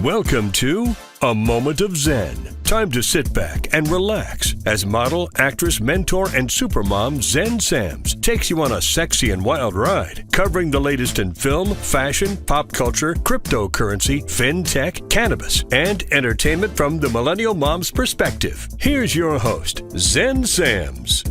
Welcome to A Moment of Zen. Time to sit back and relax as model, actress, mentor, and supermom Zen Sams takes you on a sexy and wild ride, covering the latest in film, fashion, pop culture, cryptocurrency, fintech, cannabis, and entertainment from the millennial mom's perspective. Here's your host, Zen Sams.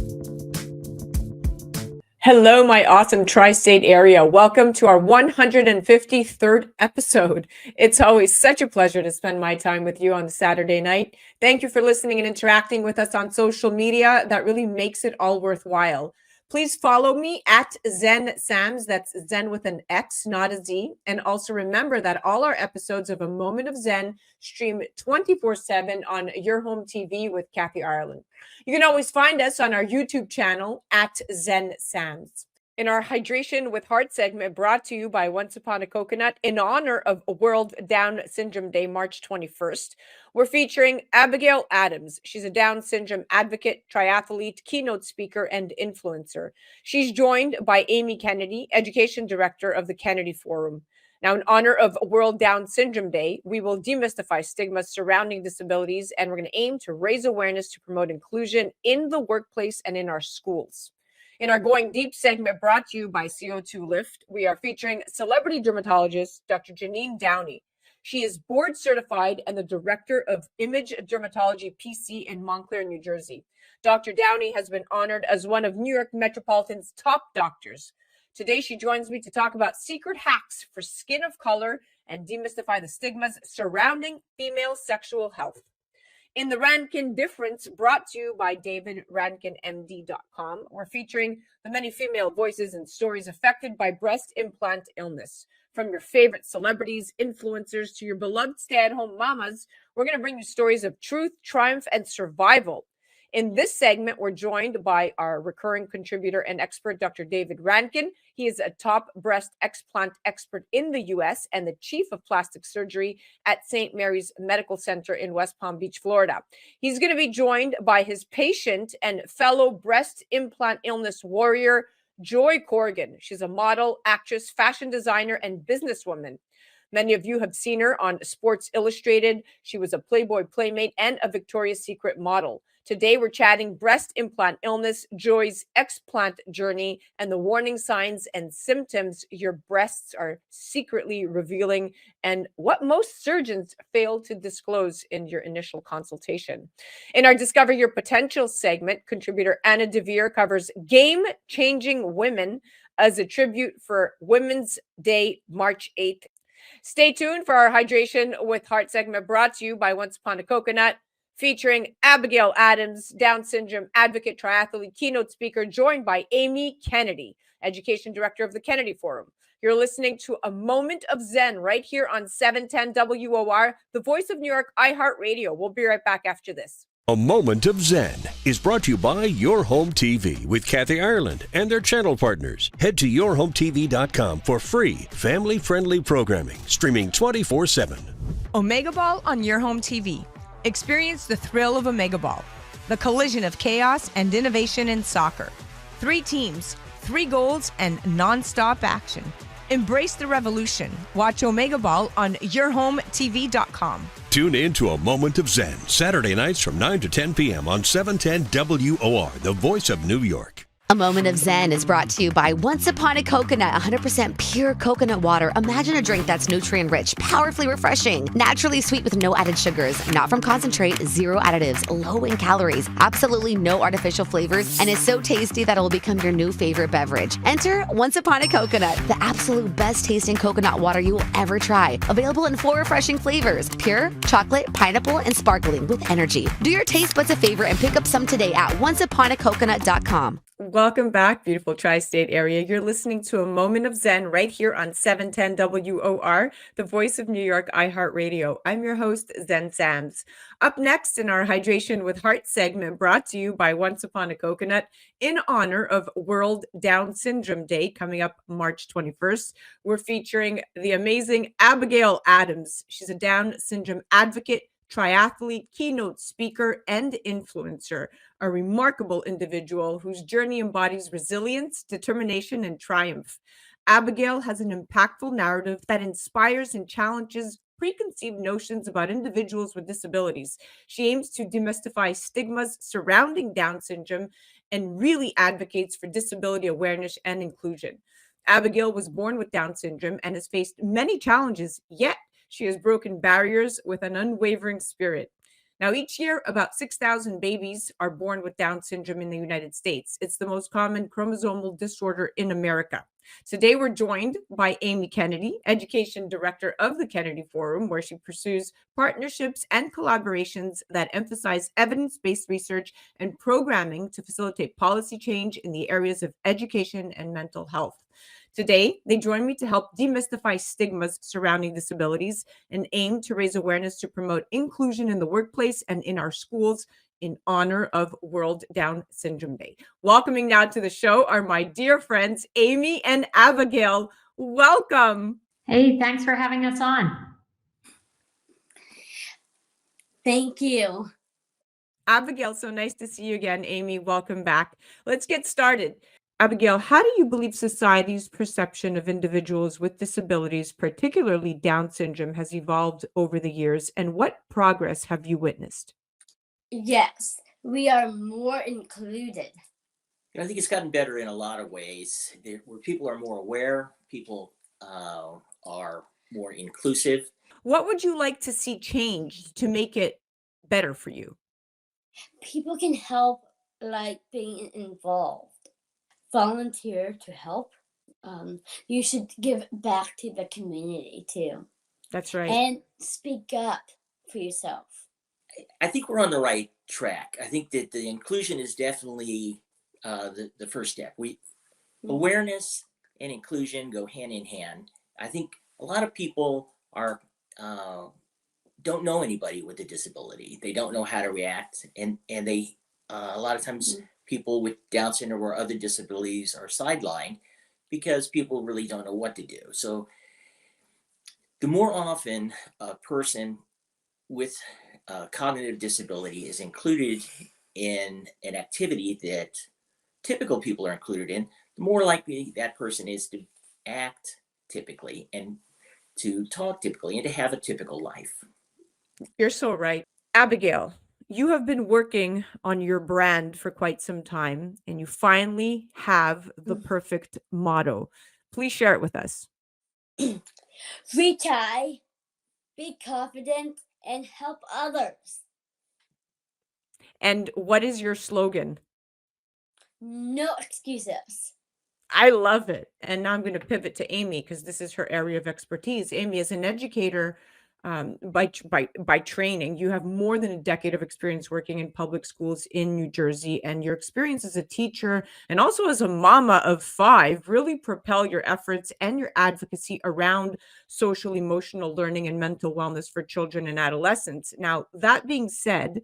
Hello, my awesome tri-state area. Welcome to our 153rd episode. It's always such a pleasure to spend my time with you on Saturday night. Thank you for listening and interacting with us on social media. That really makes it all worthwhile. Please follow me at Zen Sams. That's Zen with an X, not a Z. And also remember that all our episodes of A Moment of Zen stream 24/7 on Your Home TV with Kathy Ireland. You can always find us on our YouTube channel at Zen Sams. In our Hydration with Heart segment brought to you by Once Upon a Coconut in honor of World Down Syndrome Day, March 21st, we're featuring Abigail Adams. She's a Down syndrome advocate, triathlete, keynote speaker, and influencer. She's joined by Amy Kennedy, Education Director of the Kennedy Forum. Now, in honor of World Down Syndrome Day, we will demystify stigma surrounding disabilities, and we're going to aim to raise awareness to promote inclusion in the workplace and in our schools. In our Going Deep segment brought to you by CO2 Lift, we are featuring celebrity dermatologist Dr. Jeanine Downie. She is board certified and the director of Image Dermatology PC in Montclair, New Jersey. Dr. Downie has been honored as one of New York Metropolitan's top doctors. Today, she joins me to talk about secret hacks for skin of color and demystify the stigmas surrounding female sexual health. In the Rankin Difference, brought to you by DavidRankinMD.com, we're featuring the many female voices and stories affected by breast implant illness. From your favorite celebrities, influencers, to your beloved stay-at-home mamas, we're going to bring you stories of truth, triumph, and survival. In this segment, we're joined by our recurring contributor and expert, Dr. David Rankin. He is a top breast explant expert in the U.S. and the chief of plastic surgery at St. Mary's Medical Center in West Palm Beach, Florida. He's going to be joined by his patient and fellow breast implant illness warrior, Joy Corrigan. She's a model, actress, fashion designer, and businesswoman. Many of you have seen her on Sports Illustrated. She was a Playboy Playmate and a Victoria's Secret model. Today, we're chatting breast implant illness, Joy's explant journey, and the warning signs and symptoms your breasts are secretly revealing, and what most surgeons fail to disclose in your initial consultation. In our Discover Your Potential segment, contributor Anna DeVere covers game-changing women as a tribute for Women's Day, March 8th. Stay tuned for our Hydration with Heart segment brought to you by Once Upon a Coconut, featuring Abigail Adams, Down syndrome advocate, triathlete, keynote speaker, joined by Amy Kennedy, Education Director of the Kennedy Forum. You're listening to A Moment of Zen right here on 710 WOR, the voice of New York, iHeart Radio. We'll be right back after this. A Moment of Zen is brought to you by Your Home TV with Kathy Ireland and their channel partners. Head to yourhometv.com for free, family-friendly programming, streaming 24/7. Omega Ball on Your Home TV. Experience the thrill of Omega Ball, the collision of chaos and innovation in soccer. 3 teams, 3 goals, and non-stop action. Embrace the revolution. Watch Omega Ball on yourhometv.com. Tune in to A Moment of Zen, Saturday nights from 9 to 10 p.m. on 710 WOR, the voice of New York. A Moment of Zen is brought to you by Once Upon a Coconut, 100% pure coconut water. Imagine a drink that's nutrient-rich, powerfully refreshing, naturally sweet with no added sugars, not from concentrate, 0 additives, low in calories, absolutely no artificial flavors, and is so tasty that it will become your new favorite beverage. Enter Once Upon a Coconut, the absolute best tasting coconut water you will ever try. Available in 4 refreshing flavors: pure, chocolate, pineapple, and sparkling with energy. Do your taste buds a favor and pick up some today at onceuponacoconut.com. Welcome back, beautiful tri-state area. You're listening to A Moment of Zen right here on 710 WOR, the voice of New York, iHeart Radio. I'm your host, Zen Sams. Up next in our Hydration with Heart segment brought to you by Once Upon a Coconut in honor of World Down Syndrome Day coming up March 21st, we're featuring the amazing Abigail Adams. She's a Down syndrome advocate, triathlete, keynote speaker, and influencer, a remarkable individual whose journey embodies resilience, determination, and triumph. Abigail has an impactful narrative that inspires and challenges preconceived notions about individuals with disabilities. She aims to demystify stigmas surrounding Down syndrome and really advocates for disability awareness and inclusion. Abigail was born with Down syndrome and has faced many challenges, yet she has broken barriers with an unwavering spirit. Now, each year, about 6,000 babies are born with Down syndrome in the United States. It's the most common chromosomal disorder in America. Today, we're joined by Amy Kennedy, Education Director of the Kennedy Forum, where she pursues partnerships and collaborations that emphasize evidence based research and programming to facilitate policy change in the areas of education and mental health. Today, they join me to help demystify stigmas surrounding disabilities and aim to raise awareness to promote inclusion in the workplace and in our schools in honor of World Down Syndrome Day. Welcoming now to the show are my dear friends, Amy and Abigail. Welcome. Hey, thanks for having us on. Thank you. Abigail, so nice to see you again. Amy, welcome back. Let's get started. Abigail, how do you believe society's perception of individuals with disabilities, particularly Down syndrome, has evolved over the years, and what progress have you witnessed? Yes, we are more included. I think it's gotten better in a lot of ways, where people are more aware, people are more inclusive. What would you like to see changed to make it better for you? People can help, like being involved. Volunteer to help. You should give back to the community too. That's right. And speak up for yourself. I think we're on the right track. I think that the inclusion is definitely the first step. Awareness and inclusion go hand in hand. I think a lot of people are don't know anybody with a disability. They don't know how to react, and they a lot of times people with Down syndrome or other disabilities are sidelined because people really don't know what to do. So the more often a person with cognitive disability is included in an activity that typical people are included in, the more likely that person is to act typically and to talk typically and to have a typical life. You're so right. Abigail, you have been working on your brand for quite some time, and you finally have the perfect motto. Please share it with us. Reach high, be confident, and help others. And what is your slogan? No excuses. I love it. And now I'm going to pivot to Amy because this is her area of expertise. Amy, as an educator, by training, you have more than a decade of experience working in public schools in New Jersey, and your experience as a teacher and also as a mama of 5 really propel your efforts and your advocacy around social emotional learning and mental wellness for children and adolescents. Now, that being said,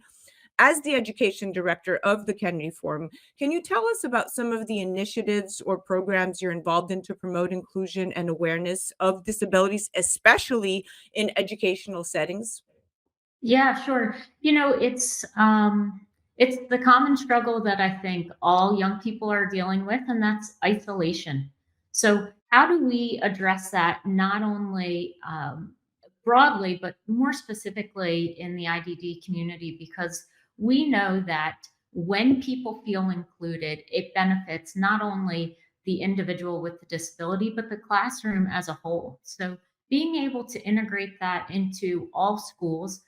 as the education director of the Kennedy Forum, can you tell us about some of the initiatives or programs you're involved in to promote inclusion and awareness of disabilities, especially in educational settings? Yeah, sure. It's the common struggle that I think all young people are dealing with, and that's isolation. So how do we address that not only broadly, but more specifically in the IDD community? Because we know that when people feel included, it benefits not only the individual with the disability, but the classroom as a whole. So being able to integrate that into all schools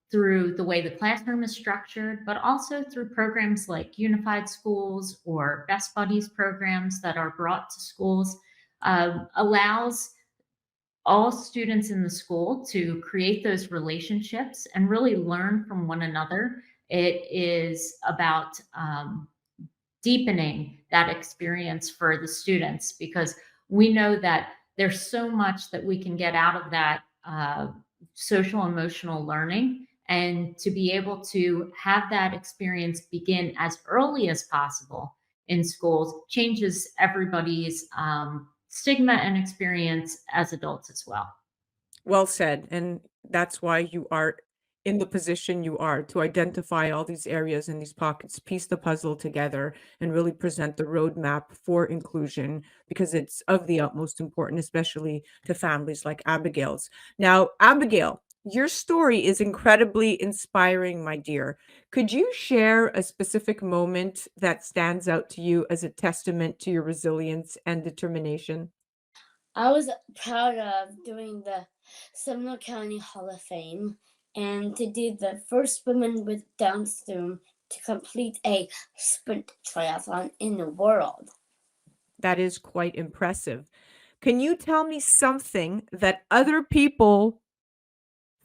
through the way the classroom is structured, but also through programs like Unified Schools or Best Buddies programs that are brought to schools, allows all students in the school to create those relationships and really learn from one another. It is about deepening that experience for the students, because we know that there's so much that we can get out of that social emotional learning, and to be able to have that experience begin as early as possible in schools changes everybody's stigma and experience as adults as well. Well said. And that's why you are in the position you are to identify all these areas and these pockets, piece the puzzle together, and really present the roadmap for inclusion because it's of the utmost importance, especially to families like Abigail's. Now, Abigail, your story is incredibly inspiring, my dear. Could you share a specific moment that stands out to you as a testament to your resilience and determination? I was proud of doing the Seminole County Hall of Fame and to be the first woman with Down syndrome to complete a sprint triathlon in the world. That is quite impressive. Can you tell me something that other people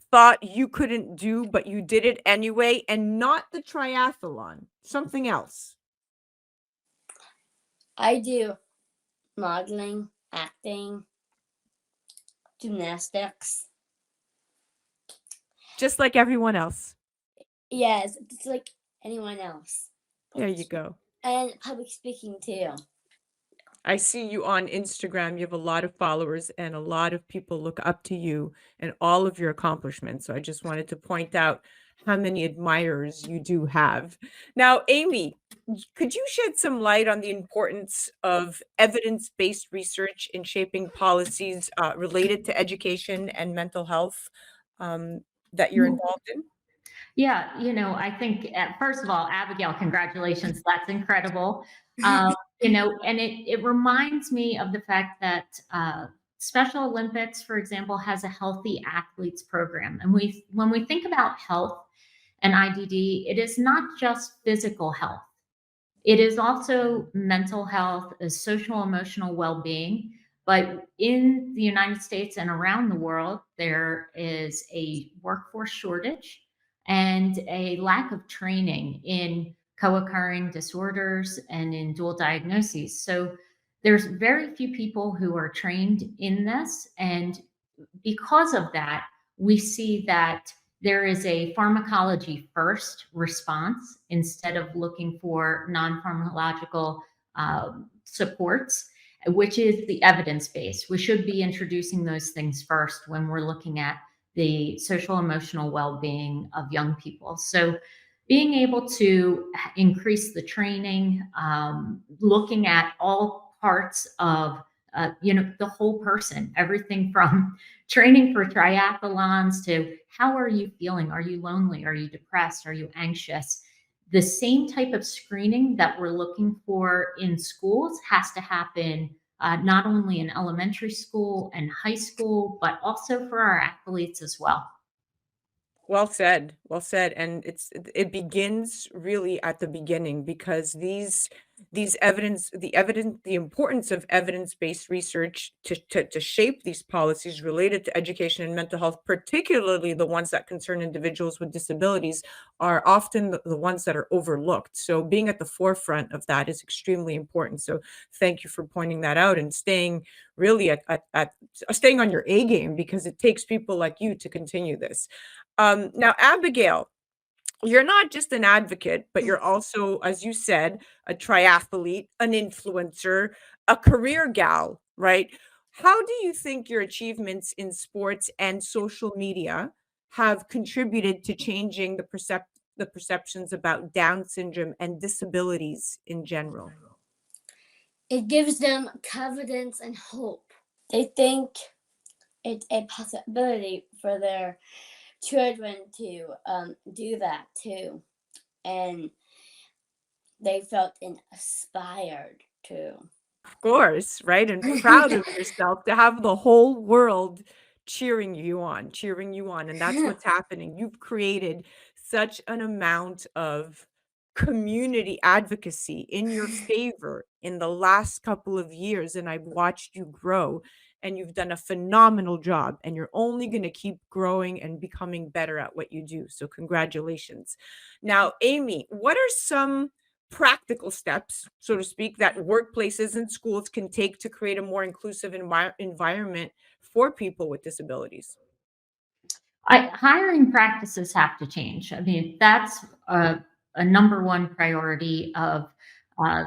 thought you couldn't do, but you did it anyway, and not the triathlon, something else? I do modeling, acting, gymnastics. Just like everyone else. Yes, just like anyone else. There you go. And public speaking too. I see you on Instagram. You have a lot of followers, and a lot of people look up to you and all of your accomplishments. So I just wanted to point out how many admirers you do have. Now, Amy, could you shed some light on the importance of evidence-based research in shaping policies related to education and mental health that you're involved in? Yeah, I think first of all, Abigail, congratulations. That's incredible. And it reminds me of the fact that Special Olympics, for example, has a healthy athletes program. And when we think about health and IDD, it is not just physical health. It is also mental health, social emotional well-being. But in the United States and around the world, there is a workforce shortage and a lack of training in co-occurring disorders and in dual diagnoses. So there's very few people who are trained in this. And because of that, we see that there is a pharmacology first response instead of looking for non-pharmacological supports, which is the evidence base. We should be introducing those things first when we're looking at the social emotional well-being of young people. So being able to increase the training, looking at all parts of the whole person, everything from training for triathlons to how are you feeling? Are you lonely? Are you depressed? Are you anxious? The same type of screening that we're looking for in schools has to happen not only in elementary school and high school, but also for our athletes as well. Well said. Well said. And it begins really at the beginning because these the importance of evidence-based research to shape these policies related to education and mental health, particularly the ones that concern individuals with disabilities, are often the ones that are overlooked. So being at the forefront of that is extremely important. So thank you for pointing that out and staying really at staying on your A game because it takes people like you to continue this. Now, Abigail, you're not just an advocate, but you're also, as you said, a triathlete, an influencer, a career gal, right? How do you think your achievements in sports and social media have contributed to changing the perceptions about Down syndrome and disabilities in general? It gives them confidence and hope. They think it's a possibility for their children to do that too. And they felt inspired too. Of course, right? And proud of yourself to have the whole world cheering you on. And that's what's happening. You've created such an amount of community advocacy in your favor in the last couple of years. And I've watched you grow, and you've done a phenomenal job. And you're only going to keep growing and becoming better at what you do. So, congratulations. Now, Amy, what are some practical steps, so to speak, that workplaces and schools can take to create a more inclusive environment for people with disabilities? Hiring practices have to change. I mean, that's a number one priority of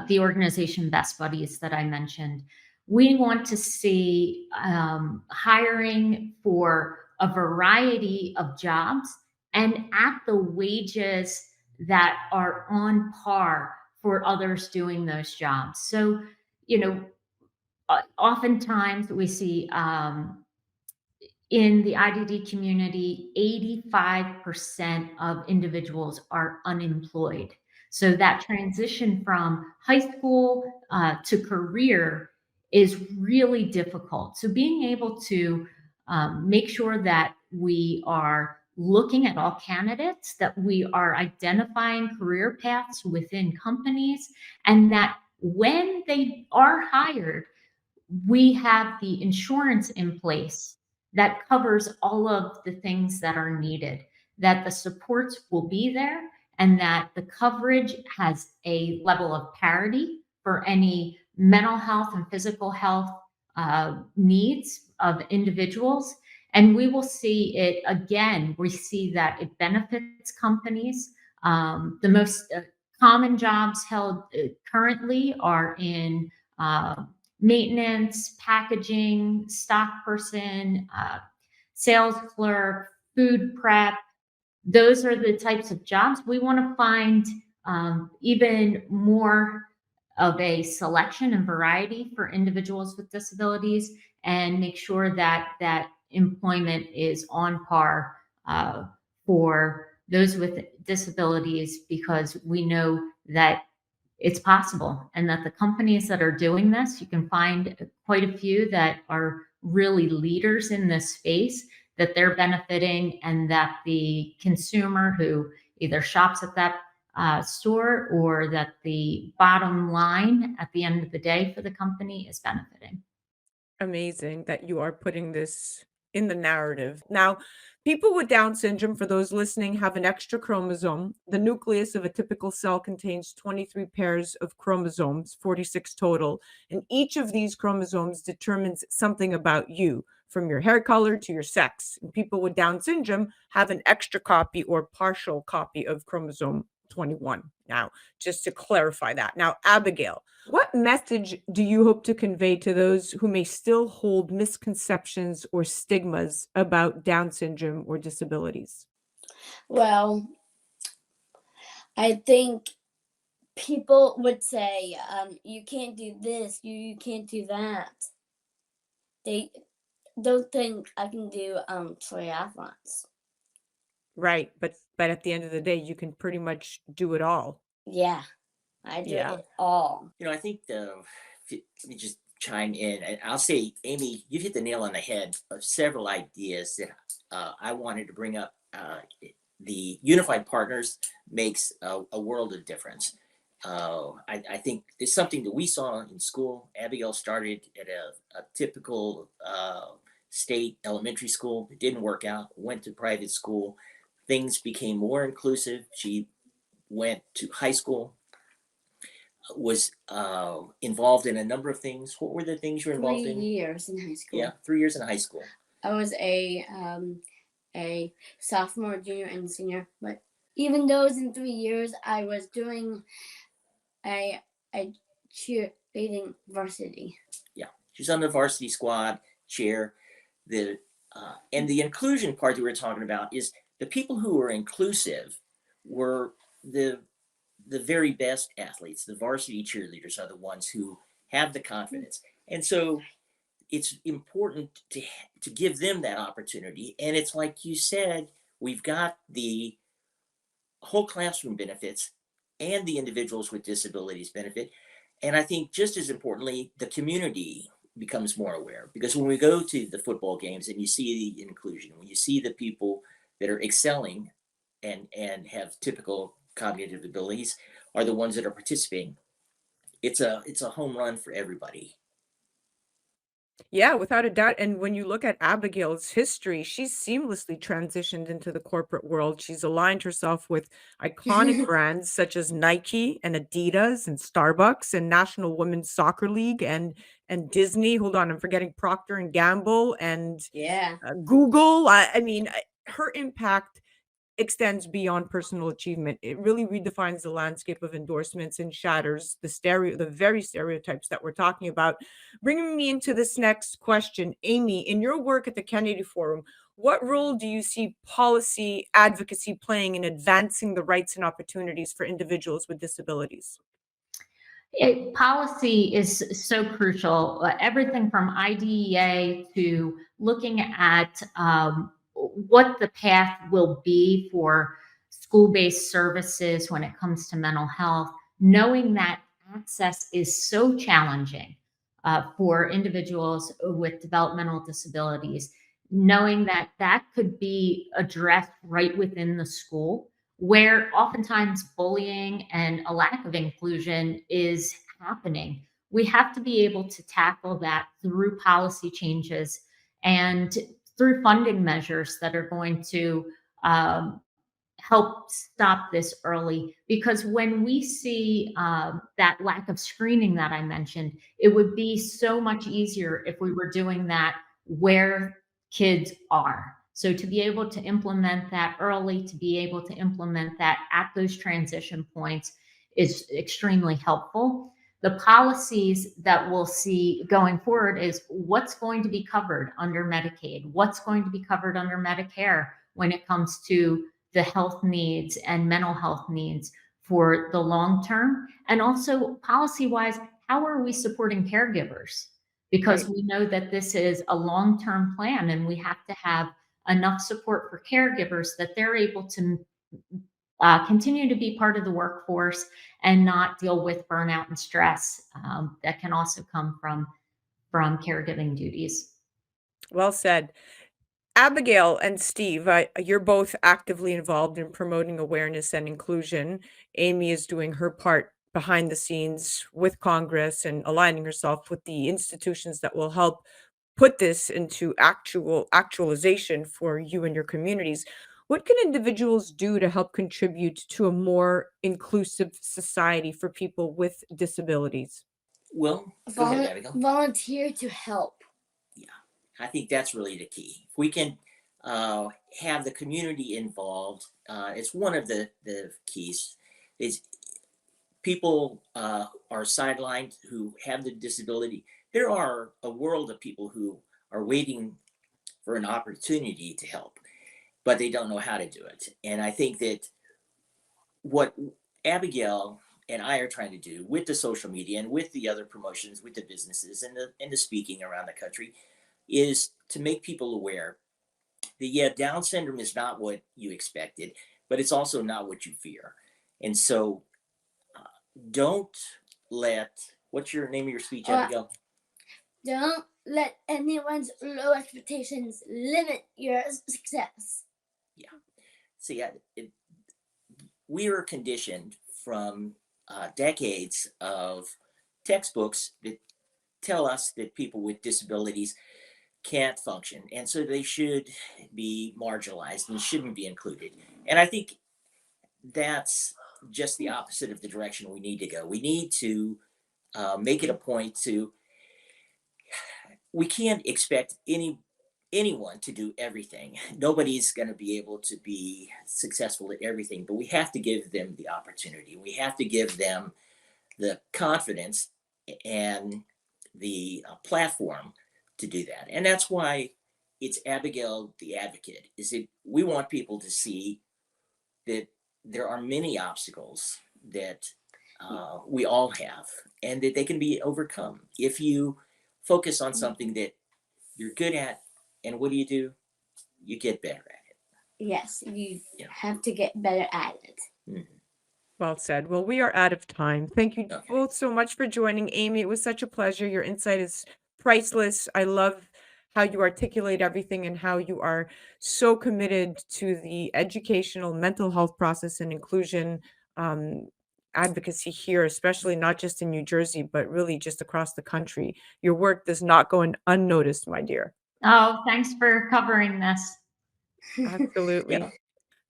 the organization Best Buddies that I mentioned. We want to see hiring for a variety of jobs and at the wages that are on par for others doing those jobs. So, you know, oftentimes we see in the IDD community, 85% of individuals are unemployed. So that transition from high school to career is really difficult. So being able to make sure that we are looking at all candidates, that we are identifying career paths within companies, and that when they are hired, we have the insurance in place that covers all of the things that are needed, that the supports will be there, and that the coverage has a level of parity for any mental health and physical health needs of individuals. And we will see it again. We see that it benefits companies. The most common jobs held currently are in maintenance, packaging, stock person, sales clerk, food prep. Those are the types of jobs we want to find even more of a selection and variety for individuals with disabilities, and make sure that that employment is on par for those with disabilities, because we know that it's possible, and that the companies that are doing this, you can find quite a few that are really leaders in this space, that they're benefiting, and that the consumer who either shops at that store, or that the bottom line at the end of the day for the company is benefiting. Amazing that you are putting this in the narrative. Now, people with Down syndrome, for those listening, have an extra chromosome. The nucleus of a typical cell contains 23 pairs of chromosomes, 46 total, and each of these chromosomes determines something about you, from your hair color to your sex. And people with Down syndrome have an extra copy or partial copy of chromosome 21. Now, just to clarify that. Now, Abigail, what message do you hope to convey to those who may still hold misconceptions or stigmas about Down syndrome or disabilities? Well, I think people would say, you can't do this, you can't do that. They don't think I can do triathlons. Right, but at the end of the day, you can pretty much do it all. Yeah, I do Yeah. it all. You know, I think let me just chime in. And I'll say, Amy, you've hit the nail on the head of several ideas that I wanted to bring up. The Unified Partners makes a world of difference. I think it's something that we saw in school. Abigail started at a typical state elementary school. It didn't work out, went to private school. Things became more inclusive. She went to high school, was involved in a number of things. What were the things you were involved 3 in? years in high school. Yeah, 3 years in high school. I was a sophomore, junior, and senior. But even those in 3 years, I was doing a cheerleading varsity. Yeah, she's on the varsity squad, chair. And the inclusion part that we're talking about is the people who were inclusive were the very best athletes. The varsity cheerleaders are the ones who have the confidence, and so it's important to give them that opportunity. And it's like you said, we've got the whole classroom benefits and the individuals with disabilities benefit. And I think just as importantly, the community becomes more aware, because when we go to the football games and you see the inclusion, when you see the people that are excelling and have typical cognitive abilities are the ones that are participating, it's a home run for everybody. Yeah, without a doubt. And when you look at Abigail's history, she's seamlessly transitioned into the corporate world. She's aligned herself with iconic brands such as Nike and Adidas and Starbucks and National Women's Soccer League and Disney. Hold on, I'm forgetting Procter and Gamble and Yeah. Google. Her impact extends beyond personal achievement. It really redefines the landscape of endorsements and shatters the very stereotypes that we're talking about. Bringing me into this next question, Amy, in your work at the Kennedy Forum, What role do you see policy advocacy playing in advancing the rights and opportunities for individuals with disabilities? Policy is so crucial. Everything from IDEA to looking at what the path will be for school-based services when it comes to mental health, knowing that access is so challenging for individuals with developmental disabilities, knowing that that could be addressed right within the school where oftentimes bullying and a lack of inclusion is happening. We have to be able to tackle that through policy changes and through funding measures that are going to um, help stop this early. Because when we see that lack of screening that I mentioned, it would be so much easier if we were doing that where kids are. So to be able to implement that early, to be able to implement that at those transition points is extremely helpful. The policies that we'll see going forward is what's going to be covered under Medicaid, what's going to be covered under Medicare when it comes to the health needs and mental health needs for the long term. And also, policy wise, how are we supporting caregivers? Because Right. we know that this is a long term plan and we have to have enough support for caregivers that they're able to continue to be part of the workforce and not deal with burnout and stress that can also come from caregiving duties. Well said. Abigail and Steve, you're both actively involved in promoting awareness and inclusion. Amy is doing her part behind the scenes with Congress and aligning herself with the institutions that will help put this into actualization for you and your communities. What can individuals do to help contribute to a more inclusive society for people with disabilities? Well, go ahead, Abigail. Volunteer to help. Yeah, I think that's really the key. If we can have the community involved, it's one of the keys. Is people are sidelined who have the disability. There are a world of people who are waiting for an opportunity to help, but they don't know how to do it. And I think that what Abigail and I are trying to do with the social media and with the other promotions, with the businesses and the speaking around the country, is to make people aware that yeah, Down syndrome is not what you expected, but it's also not what you fear. And so don't let, what's your name of your speech, Uh, Abigail? Don't let anyone's low expectations limit your success. Yeah. So yeah, we are conditioned from decades of textbooks that tell us that people with disabilities can't function, and so they should be marginalized and shouldn't be included. And I think that's just the opposite of the direction we need to go. We need to make it a point to. We can't expect anyone to do everything. Nobody's going to be able to be successful at everything, but we have to give them the opportunity. We have to give them the confidence and the platform to do that. And that's why it's Abigail the advocate. Is it we want people to see that there are many obstacles that we all have, and that they can be overcome if you focus on something that you're good at. And what do? You get better at it. Yes, you Yeah. have to get better at it. Mhm. Well said. Well, we are out of time. Thank you Okay. both so much for joining, Amy. It was such a pleasure. Your insight is priceless. I love how you articulate everything and how you are so committed to the educational mental health process and inclusion um, advocacy here, especially not just in New Jersey, but really just across the country. Your work does not go unnoticed, my dear. Oh, thanks for covering this. Absolutely. Yeah.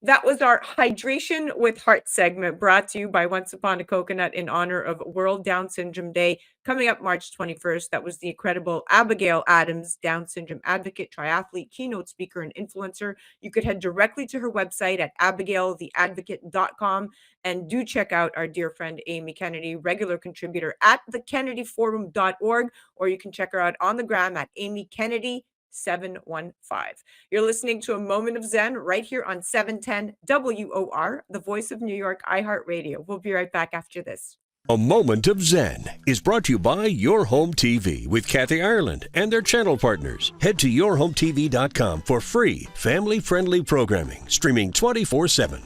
That was our Hydration with Heart segment brought to you by Once Upon a Coconut in honor of World Down Syndrome Day coming up March 21st. That was the incredible Abigail Adams, Down syndrome advocate, triathlete, keynote speaker, and influencer. You could head directly to her website at abigailtheadvocate.com and do check out our dear friend Amy Kennedy, regular contributor at thekennedyforum.org, or you can check her out on the gram at Amy Kennedy You're listening to A Moment of Zen right here on 710 WOR, the voice of New York, iHeart Radio. We'll be right back after this. A Moment of Zen is brought to you by Your Home TV with Kathy Ireland and their channel partners. Head to yourhometv.com for free, family-friendly programming, streaming 24/7.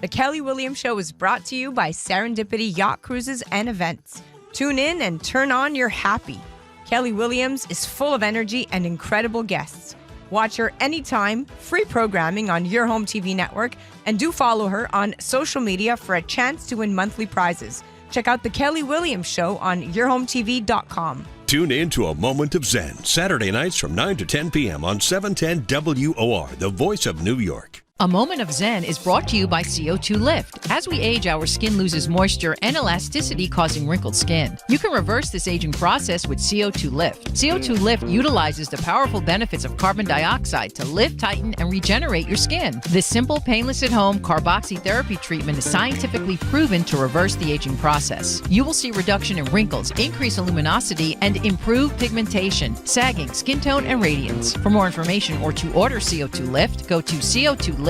The Kelly Williams Show is brought to you by Serendipity Yacht Cruises and Events. Tune in and turn on your happy. Kelly Williams is full of energy and incredible guests. Watch her anytime, free programming on Your Home TV network, and do follow her on social media for a chance to win monthly prizes. Check out The Kelly Williams Show on yourhometv.com. Tune in to A Moment of Zen, Saturday nights from 9 to 10 p.m. on 710 WOR, the voice of New York. A Moment of Zen is brought to you by CO2 Lift. As we age, our skin loses moisture and elasticity, causing wrinkled skin. You can reverse this aging process with CO2 Lift. CO2 Lift utilizes the powerful benefits of carbon dioxide to lift, tighten, and regenerate your skin. This simple, painless at-home carboxytherapy treatment is scientifically proven to reverse the aging process. You will see reduction in wrinkles, increase luminosity, and improve pigmentation, sagging, skin tone, and radiance. For more information or to order CO2 Lift, go to CO2Lift.com.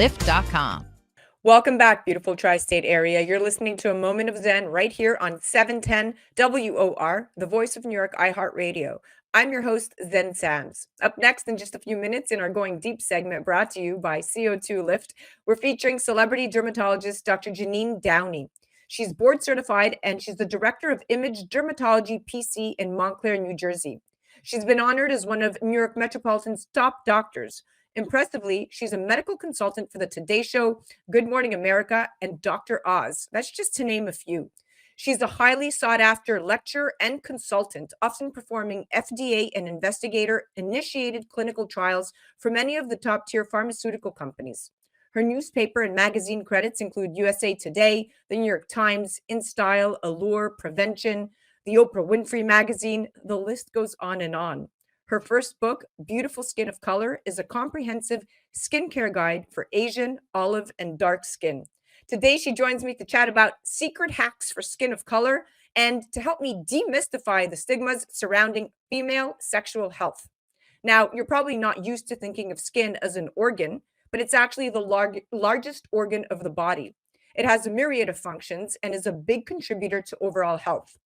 Welcome back, beautiful tri-state area. You're listening to A Moment of Zen right here on 710 WOR, the voice of New York, iHeart Radio. I'm your host, Zen Sams. Up next in just a few minutes in our Going Deep segment brought to you by CO2 Lift, we're featuring celebrity dermatologist Dr. Jeanine Downie. She's board certified and she's the director of Image Dermatology PC in Montclair, New Jersey. She's been honored as one of New York Metropolitan's top doctors. Impressively, she's a medical consultant for the Today Show, Good Morning America, and Dr. Oz. That's just to name a few. She's a highly sought-after lecturer and consultant, often performing FDA and investigator-initiated clinical trials for many of the top-tier pharmaceutical companies. Her newspaper and magazine credits include USA Today, the New York Times, InStyle, Allure, Prevention, the Oprah Winfrey Magazine. The list goes on and on. Her first book, Beautiful Skin of Color, is a comprehensive skincare guide for Asian, olive, and dark skin. Today, she joins me to chat about secret hacks for skin of color and to help me demystify the stigmas surrounding female sexual health. Now, you're probably not used to thinking of skin as an organ, but it's actually the largest organ of the body. It has a myriad of functions and is a big contributor to overall health.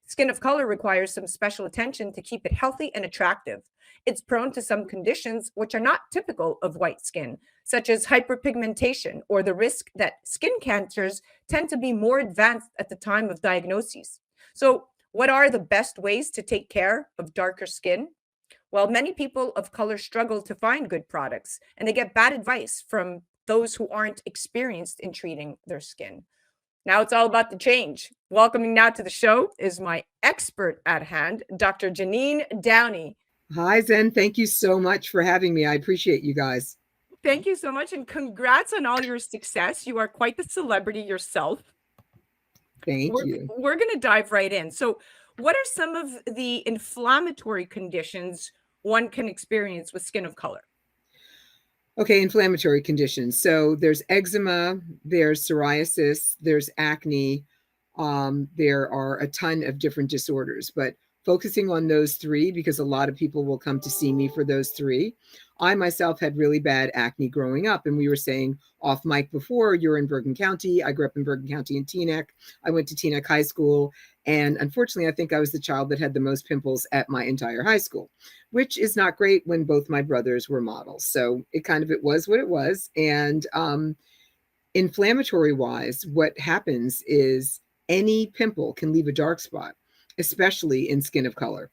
Skin of color requires some special attention to keep it healthy and attractive. It's prone to some conditions which are not typical of white skin, such as hyperpigmentation or the risk that skin cancers tend to be more advanced at the time of diagnosis. So, what are the best ways to take care of darker skin? Well, many people of color struggle to find good products, and they get bad advice from those who aren't experienced in treating their skin. Now it's all about the change. Welcoming now to the show is my expert at hand, Dr. Jeanine Downie. Hi, Zen. Thank you so much for having me. I appreciate you guys. Thank you so much, and congrats on all your success. You are quite the celebrity yourself. Thank you. We're going to dive right in. So, what are some of the inflammatory conditions one can experience with skin of color? Okay, inflammatory conditions. So there's eczema, there's psoriasis, there's acne. There are a ton of different disorders, but focusing on those three, because a lot of people will come to see me for those three. I myself had really bad acne growing up, and we were saying off mic before, you're in Bergen County. I grew up in Bergen County in Teaneck. I went to Teaneck High School, and unfortunately, I think I was the child that had the most pimples at my entire high school, which is not great when both my brothers were models. So it was what it was. And inflammatory wise, what happens is any pimple can leave a dark spot, especially in skin of color.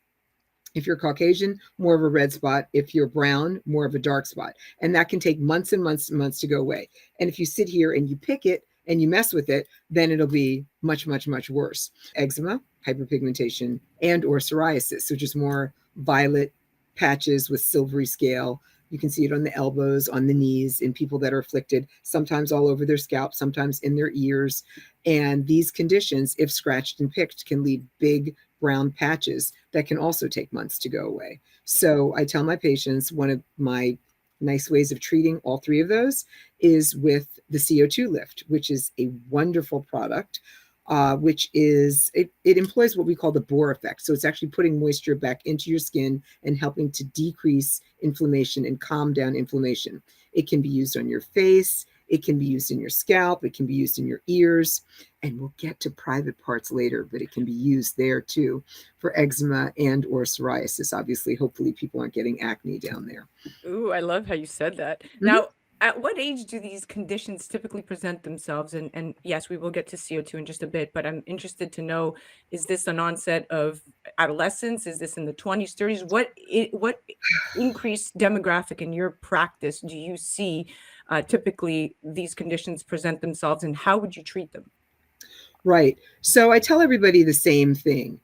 If you're Caucasian, more of a red spot. If you're brown, more of a dark spot. And that can take months and months and months to go away. And if you sit here and you pick it and you mess with it, then it'll be much, much, much worse. Eczema, hyperpigmentation, and or psoriasis, which is more violet patches with silvery scale. You can see it on the elbows, on the knees, in people that are afflicted, sometimes all over their scalp, sometimes in their ears. And these conditions, if scratched and picked, can leave big brown patches that can also take months to go away. So I tell my patients, one of my nice ways of treating all three of those is with the CO2 Lift, which is a wonderful product. which is, it employs what we call the BOR effect. So it's actually putting moisture back into your skin and helping to decrease inflammation and calm down inflammation. It can be used on your face. It can be used in your scalp. It can be used in your ears. And we'll get to private parts later, but it can be used there too for eczema and or psoriasis. Obviously, hopefully people aren't getting acne down there. Ooh, I love how you said that. Mhm. Now, at what age do these conditions typically present themselves? And yes, we will get to CO2 in just a bit, but I'm interested to know, is this an onset of adolescence? Is this in the 20s, 30s? What increased demographic in your practice do you see typically these conditions present themselves, and how would you treat them? Right. So I tell everybody the same thing.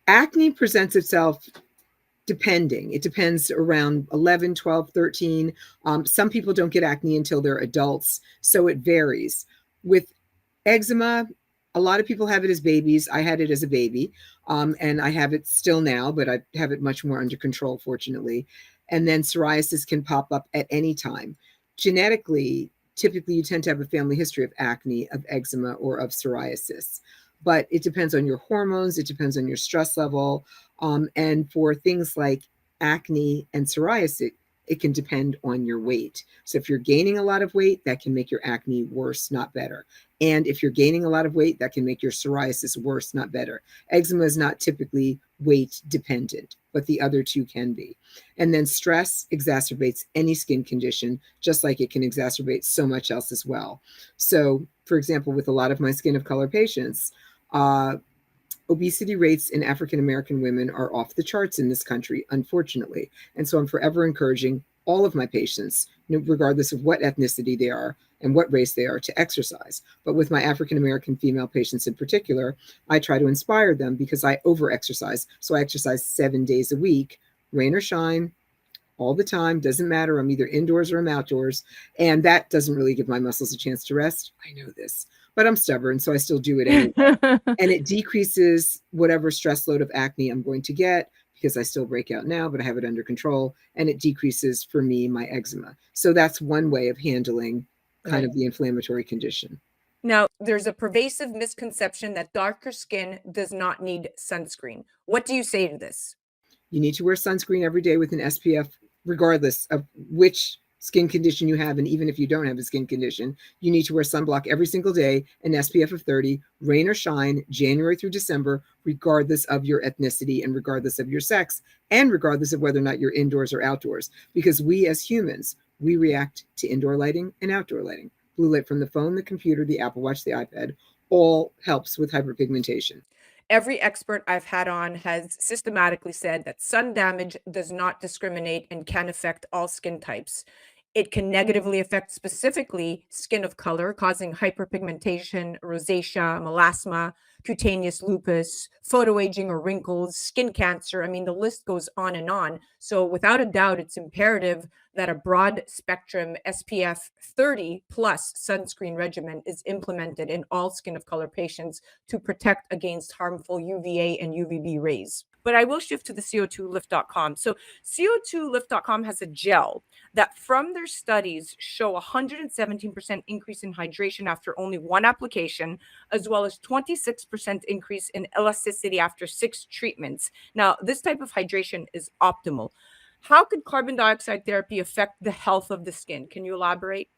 Acne presents itself depending. It depends around 11, 12, 13. Some people don't get acne until they're adults, so it varies. With eczema, a lot of people have it as babies. I had it as a baby, and I have it still now, but I have it much more under control, fortunately. And then psoriasis can pop up at any time. Genetically, typically you tend to have a family history of acne, of eczema, or of psoriasis. But it depends on your hormones, it depends on your stress level. And for things like acne and psoriasis, it can depend on your weight. So if you're gaining a lot of weight, that can make your acne worse, not better. And if you're gaining a lot of weight, that can make your psoriasis worse, not better. Eczema is not typically weight dependent, but the other two can be. And then stress exacerbates any skin condition, just like it can exacerbate so much else as well. So, for example, with a lot of my skin of color patients, obesity rates in African American women are off the charts in this country, unfortunately. And so I'm forever encouraging all of my patients, regardless of what ethnicity they are and what race they are, to exercise. But with my African American female patients in particular, I try to inspire them because I over-exercise. So I exercise 7 days a week, rain or shine, all the time. Doesn't matter. I'm either indoors or I'm outdoors. And that doesn't really give my muscles a chance to rest. I know this, but I'm stubborn, so I still do it anyway. And it decreases whatever stress load of acne I'm going to get, because I still break out now, but I have it under control. And it decreases, for me, my eczema. So that's one way of handling kind of the inflammatory condition. Now, there's a pervasive misconception that darker skin does not need sunscreen. What do you say to this? You need to wear sunscreen every day with an SPF, regardless of which skin condition you have. And even if you don't have a skin condition, you need to wear sunblock every single day, an SPF of 30, rain or shine, January through December, regardless of your ethnicity and regardless of your sex, and regardless of whether or not you're indoors or outdoors. Because we as humans, we react to indoor lighting and outdoor lighting. Blue light from the phone, the computer, the Apple Watch, the iPad, all helps with hyperpigmentation. Every expert I've had on has systematically said that sun damage does not discriminate and can affect all skin types. It can negatively affect specifically skin of color, causing hyperpigmentation, rosacea, melasma, cutaneous lupus, photoaging or wrinkles, skin cancer. I mean, the list goes on and on. So, without a doubt, it's imperative that a broad spectrum SPF 30 plus sunscreen regimen is implemented in all skin of color patients to protect against harmful UVA and UVB rays. But I will shift to the CO2lift.com. So CO2lift.com has a gel that from their studies show 117% increase in hydration after only one application, as well as 26% increase in elasticity after 6 treatments. Now, this type of hydration is optimal. How could carbon dioxide therapy affect the health of the skin? Can you elaborate?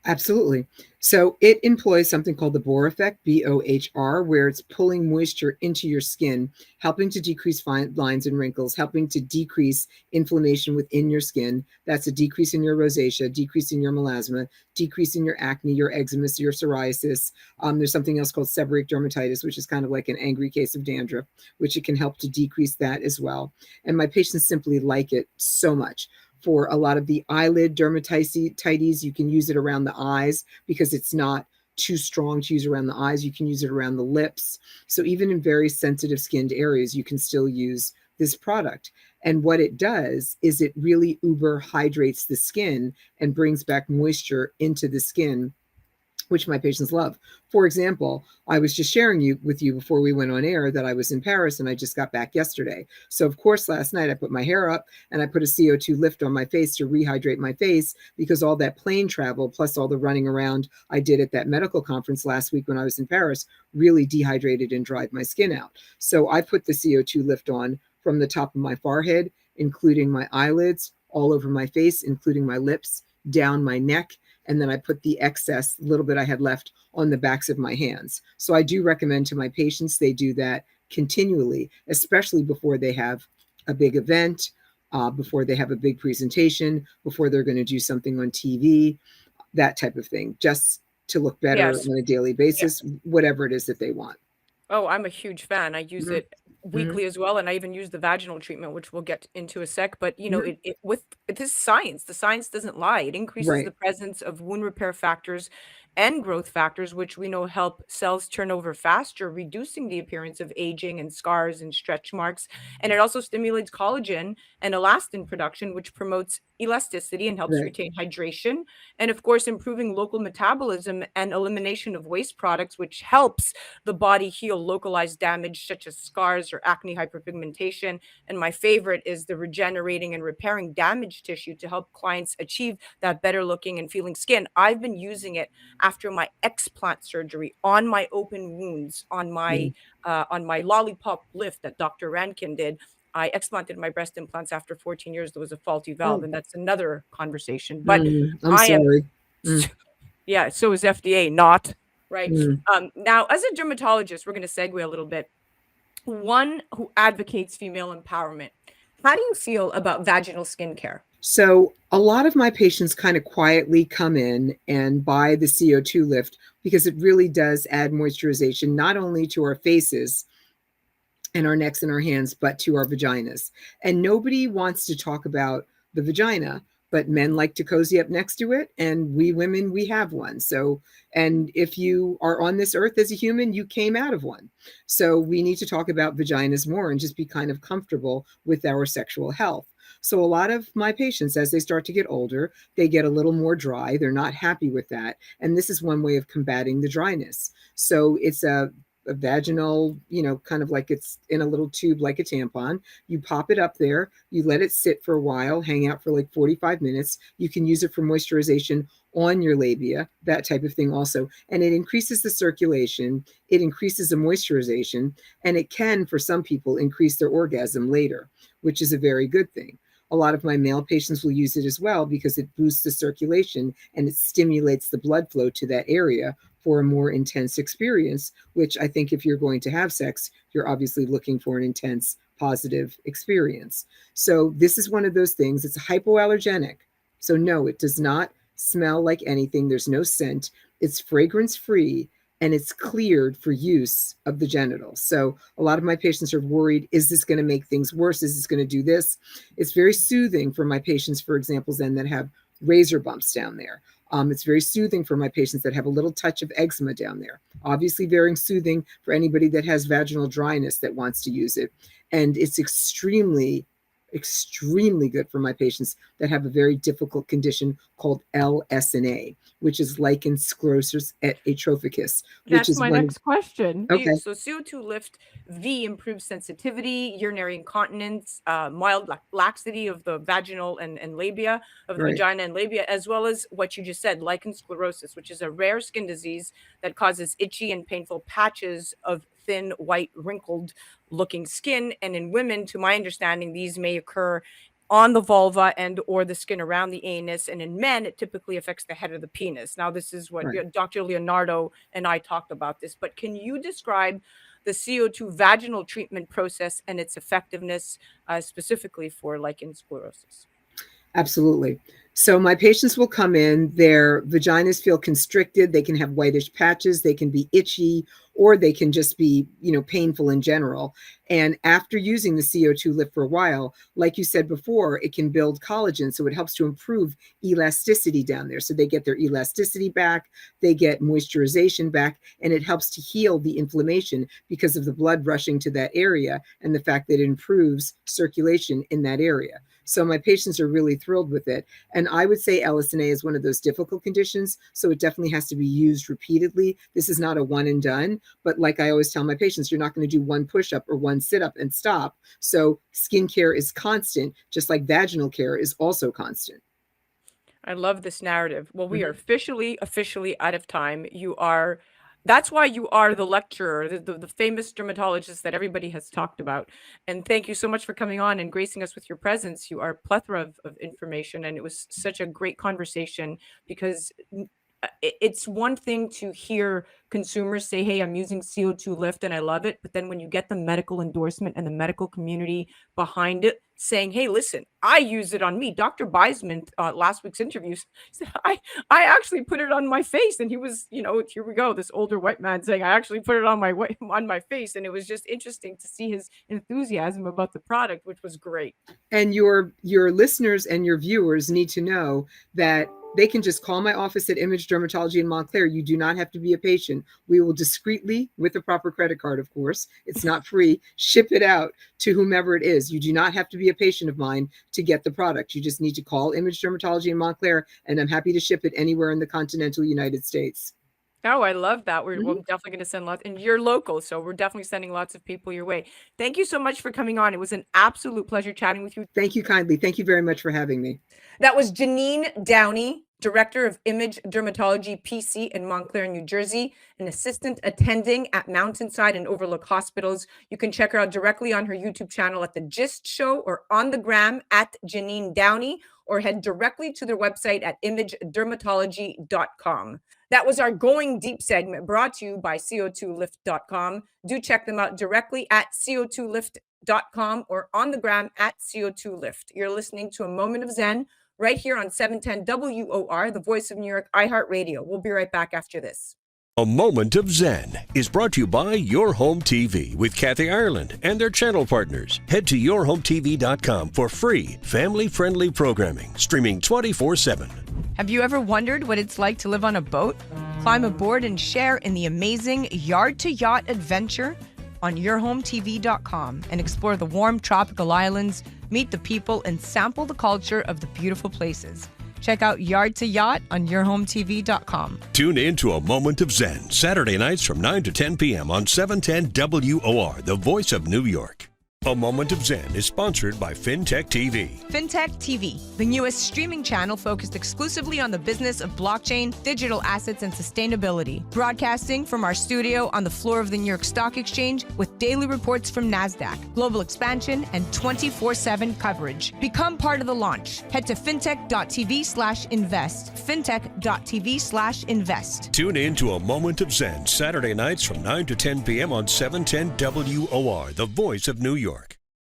Absolutely. So it employs something called the BOR effect, BOHR, where it's pulling moisture into your skin, helping to decrease fine lines and wrinkles, helping to decrease inflammation within your skin. That's a decrease in your rosacea, decrease in your melasma, decrease in your acne, your eczema, your psoriasis. There's something else called seborrheic dermatitis, which is kind of like an angry case of dandruff, which it can help to decrease that as well. And my patients simply like it so much. For a lot of the eyelid dermatitis, you can use it around the eyes because it's not too strong to use around the eyes. You can use it around the lips. So even in very sensitive skinned areas, you can still use this product. And what it does is it really uber hydrates the skin and brings back moisture into the skin, which my patients love. For example, I was just sharing with you before we went on air that I was in Paris and I just got back yesterday. So of course, last night I put my hair up and I put a CO2 lift on my face to rehydrate my face, because all that plane travel plus all the running around I did at that medical conference last week when I was in Paris really dehydrated and dried my skin out. So I put the CO2 lift on from the top of my forehead, including my eyelids, all over my face, including my lips, down my neck, and then I put the excess little bit I had left on the backs of my hands. So I do recommend to my patients they do that continually, especially before they have a big event, before they have a big presentation, before they're going to do something on TV, that type of thing, just to look better Yes. on a daily basis, whatever it is that they want. Oh, I'm a huge fan. I use Mhm. it weekly as well, and I even use the vaginal treatment, which we'll get into a sec. But you know, Mhm. it with this science, the science doesn't lie. It increases Right. the presence of wound repair factors and growth factors, which we know help cells turn over faster, reducing the appearance of aging and scars and stretch marks. And it also stimulates collagen and elastin production, which promotes elasticity and helps Right. retain hydration. And of course, improving local metabolism and elimination of waste products, which helps the body heal localized damage such as scars or acne hyperpigmentation. And my favorite is the regenerating and repairing damaged tissue to help clients achieve that better looking and feeling skin. I've been using it after my explant surgery on my open wounds, on my lollipop lift that Dr. Rankin did. I explanted my breast implants after 14 years. There was a faulty valve, Oh, and that's another conversation. But I'm I am sorry. Mm, yeah, so is FDA, not right. mm. Now, as a dermatologist, we're going to segue a little bit. One who advocates female empowerment. How do you feel about vaginal skincare? So a lot of my patients kind of quietly come in and buy the CO2 lift because it really does add moisturization, not only to our faces and our necks and our hands, but to our vaginas. And nobody wants to talk about the vagina, but men like to cozy up next to it. And we women, we have one. So, and if you are on this earth as a human, you came out of one. So we need to talk about vaginas more and just be kind of comfortable with our sexual health. So a lot of my patients, as they start to get older, they get a little more dry. They're not happy with that. And this is one way of combating the dryness. So it's a vaginal, kind of like it's in a little tube like a tampon. You pop it up there, you let it sit for a while, hang out for like 45 minutes. You can use it for moisturization on your labia, that type of thing also. And it increases the circulation, it increases the moisturization, and it can, for some people, increase their orgasm later, which is a very good thing. A lot of my male patients will use it as well because it boosts the circulation and it stimulates the blood flow to that area for a more intense experience, which I think if you're going to have sex, you're obviously looking for an intense, positive experience. So this is one of those things. It's hypoallergenic. So no, it does not smell like anything. There's no scent. It's fragrance free and it's cleared for use of the genitals. So a lot of my patients are worried, is this going to make things worse? Is this going to do this? It's very soothing for my patients, for example, then that have razor bumps down there. It's very soothing for my patients that have a little touch of eczema down there. Obviously, very soothing for anybody that has vaginal dryness that wants to use it. And it's extremely, extremely good for my patients that have a very difficult condition called LSNA, which is lichen sclerosus atrophicus, which That's is my one of, next question. okay, So CO2 lift V improves sensitivity, urinary incontinence, mild laxity of the vaginal and labia of the right, vagina and labia, as well as what you just said, lichen sclerosus, which is a rare skin disease that causes itchy and painful patches of thin, white, wrinkled looking skin. And in women, to my understanding, these may occur on the vulva and or the skin around the anus, and in men it typically affects the head of the penis. Now this is what right. Dr. Leonardo and I talked about this, but can you describe the CO2 vaginal treatment process and its effectiveness, specifically for lichen sclerosus? Absolutely. So my patients will come in, their vaginas feel constricted, they can have whitish patches, they can be itchy, or they can just be, painful in general. And after using the CO2 lift for a while, like you said before, it can build collagen. So it helps to improve elasticity down there. So they get their elasticity back, they get moisturization back, and it helps to heal the inflammation because of the blood rushing to that area and the fact that it improves circulation in that area. So my patients are really thrilled with it. And I would say LSNA is one of those difficult conditions, so it definitely has to be used repeatedly. This is not a one and done, but like I always tell my patients, you're not going to do one push-up or one sit-up and stop. So skincare is constant, just like vaginal care is also constant. I love this narrative. Well, we are officially out of time. That's why you are the lecturer, the famous dermatologist that everybody has talked about. And thank you so much for coming on and gracing us with your presence. You are a plethora of information, and it was such a great conversation because it's one thing to hear consumers say, hey, I'm using CO2 Lift and I love it. But then when you get the medical endorsement and the medical community behind it saying, hey, listen, I use it on me. Dr. Beisman, last week's interview, said, I actually put it on my face. And he was, here we go, this older white man saying, I actually put it on my face. And it was just interesting to see his enthusiasm about the product, which was great. And your listeners and your viewers need to know that they can just call my office at Image Dermatology in Montclair. You do not have to be a patient. We will discreetly, with a proper credit card, of course, it's not free, ship it out to whomever it is. You do not have to be a patient of mine to get the product. You just need to call Image Dermatology in Montclair, and I'm happy to ship it anywhere in the continental United States. Oh, I love that. We're definitely going to send lots, and you're local, so we're definitely sending lots of people your way. Thank you so much for coming on. It was an absolute pleasure chatting with you. Thank you kindly. Thank you very much for having me. That was Jeanine Downie, Director of Image Dermatology PC in Montclair, New Jersey, an assistant attending at Mountainside and Overlook Hospitals. You can check her out directly on her YouTube channel at The Gist Show or on the gram at Jeanine Downie, or head directly to their website at imagedermatology.com. That was our Going Deep segment brought to you by CO2lift.com. Do check them out directly at CO2lift.com or on the gram at CO2lift. You're listening to A Moment of Zen right here on 710 WOR, the voice of New York, iHeart Radio. We'll be right back after this. A Moment of Zen is brought to you by Your Home TV with Kathy Ireland and their channel partners. Head to yourhometv.com for free, family-friendly programming, streaming 24/7. Have you ever wondered what it's like to live on a boat? Climb aboard and share in the amazing yard-to-yacht adventure on yourhometv.com and explore the warm tropical islands, meet the people, and sample the culture of the beautiful places. Check out Yard to Yacht on yourhometv.com. Tune in to A Moment of Zen, Saturday nights from 9 to 10 p.m. on 710 WOR, the voice of New York. A Moment of Zen is sponsored by FinTech TV. FinTech TV, the newest streaming channel focused exclusively on the business of blockchain, digital assets, and sustainability. Broadcasting from our studio on the floor of the New York Stock Exchange with daily reports from NASDAQ, global expansion, and 24/7 coverage. Become part of the launch. Head to fintech.tv/invest. Fintech.tv/invest. Tune in to A Moment of Zen, Saturday nights from 9 to 10 p.m. on 710 WOR, the voice of New York.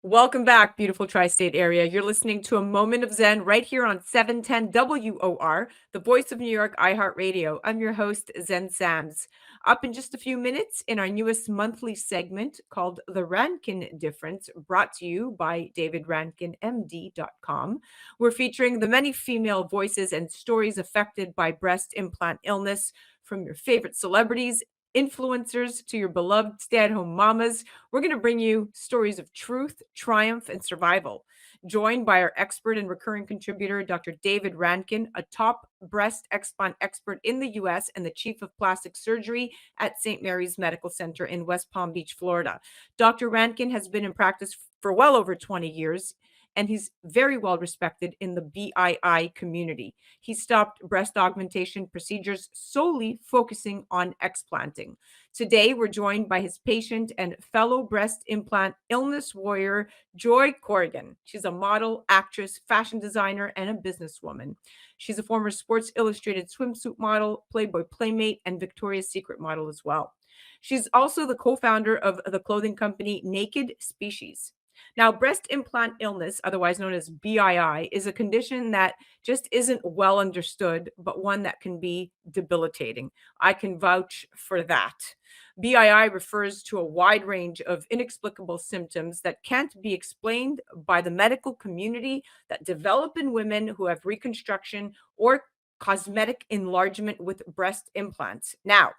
Welcome back, beautiful tri-state area. You're listening to A Moment of Zen right here on 710 WOR, the voice of New York, iHeart Radio. I'm your host, Zen Sams. Up in just a few minutes in our newest monthly segment called The Rankin Difference, brought to you by DavidRankinMD.com. We're featuring the many female voices and stories affected by breast implant illness, from your favorite celebrities, influencers, to your beloved stay-at-home mamas. We're going to bring you stories of truth, triumph, and survival. Joined by our expert and recurring contributor, Dr. David Rankin, a top breast explant expert in the U.S. and the chief of plastic surgery at St. Mary's Medical Center in West Palm Beach, Florida. Dr. Rankin has been in practice for well over 20 years, and he's very well respected in the BII community. He stopped breast augmentation procedures solely focusing on explanting. Today, we're joined by his patient and fellow breast implant illness warrior, Joy Corrigan. She's a model, actress, fashion designer, and a businesswoman. She's a former Sports Illustrated swimsuit model, Playboy Playmate, and Victoria's Secret model as well. She's also the co-founder of the clothing company Naked Species. Now, breast implant illness, otherwise known as BII, is a condition that just isn't well understood, but one that can be debilitating. I can vouch for that. BII refers to a wide range of inexplicable symptoms that can't be explained by the medical community that develop in women who have reconstruction or cosmetic enlargement with breast implants. Now,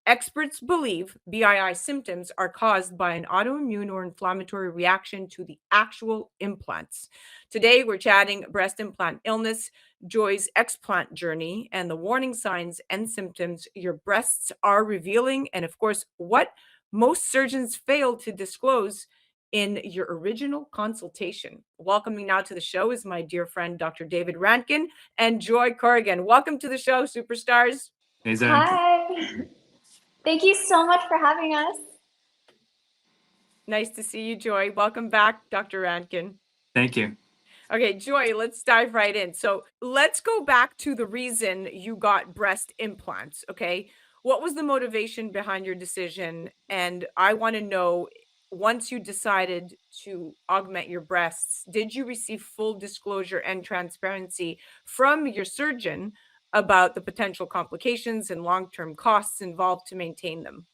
Experts believe BII symptoms are caused by an autoimmune or inflammatory reaction to the actual implants. Today, we're chatting breast implant illness, Joy's explant journey, and the warning signs and symptoms your breasts are revealing, and of course, what most surgeons fail to disclose in your original consultation. Welcoming now to the show is my dear friend, Dr. David Rantkin and Joy Corrigan. Welcome to the show, superstars. Hey, Zen. Hi. Thank you so much for having us. Nice to see you, Joy. Welcome back, Dr. Rantkin. Thank you. Okay, Joy, let's dive right in. So let's go back to the reason you got breast implants. Okay. What was the motivation behind your decision? And I want to know, once you decided to augment your breasts, did you receive full disclosure and transparency from your surgeon about the potential complications and long-term costs involved to maintain them?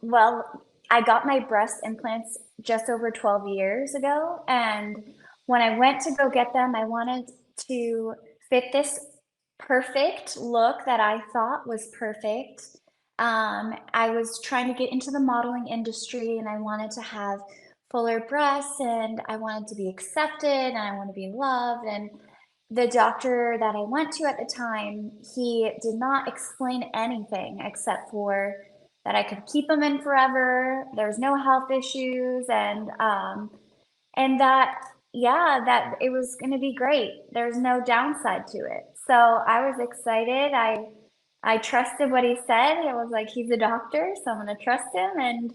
Well, I got my breast implants just over 12 years ago. And when I went to go get them, I wanted to fit this perfect look that I thought was perfect. I was trying to get into the modeling industry and I wanted to have fuller breasts and I wanted to be accepted and I want to be loved. And the doctor that I went to at the time, he did not explain anything except for that I could keep them in forever. There's no health issues, and that that it was going to be great. There's no downside to it. So I was excited. I trusted what he said. It was like he's a doctor, so I'm going to trust him. And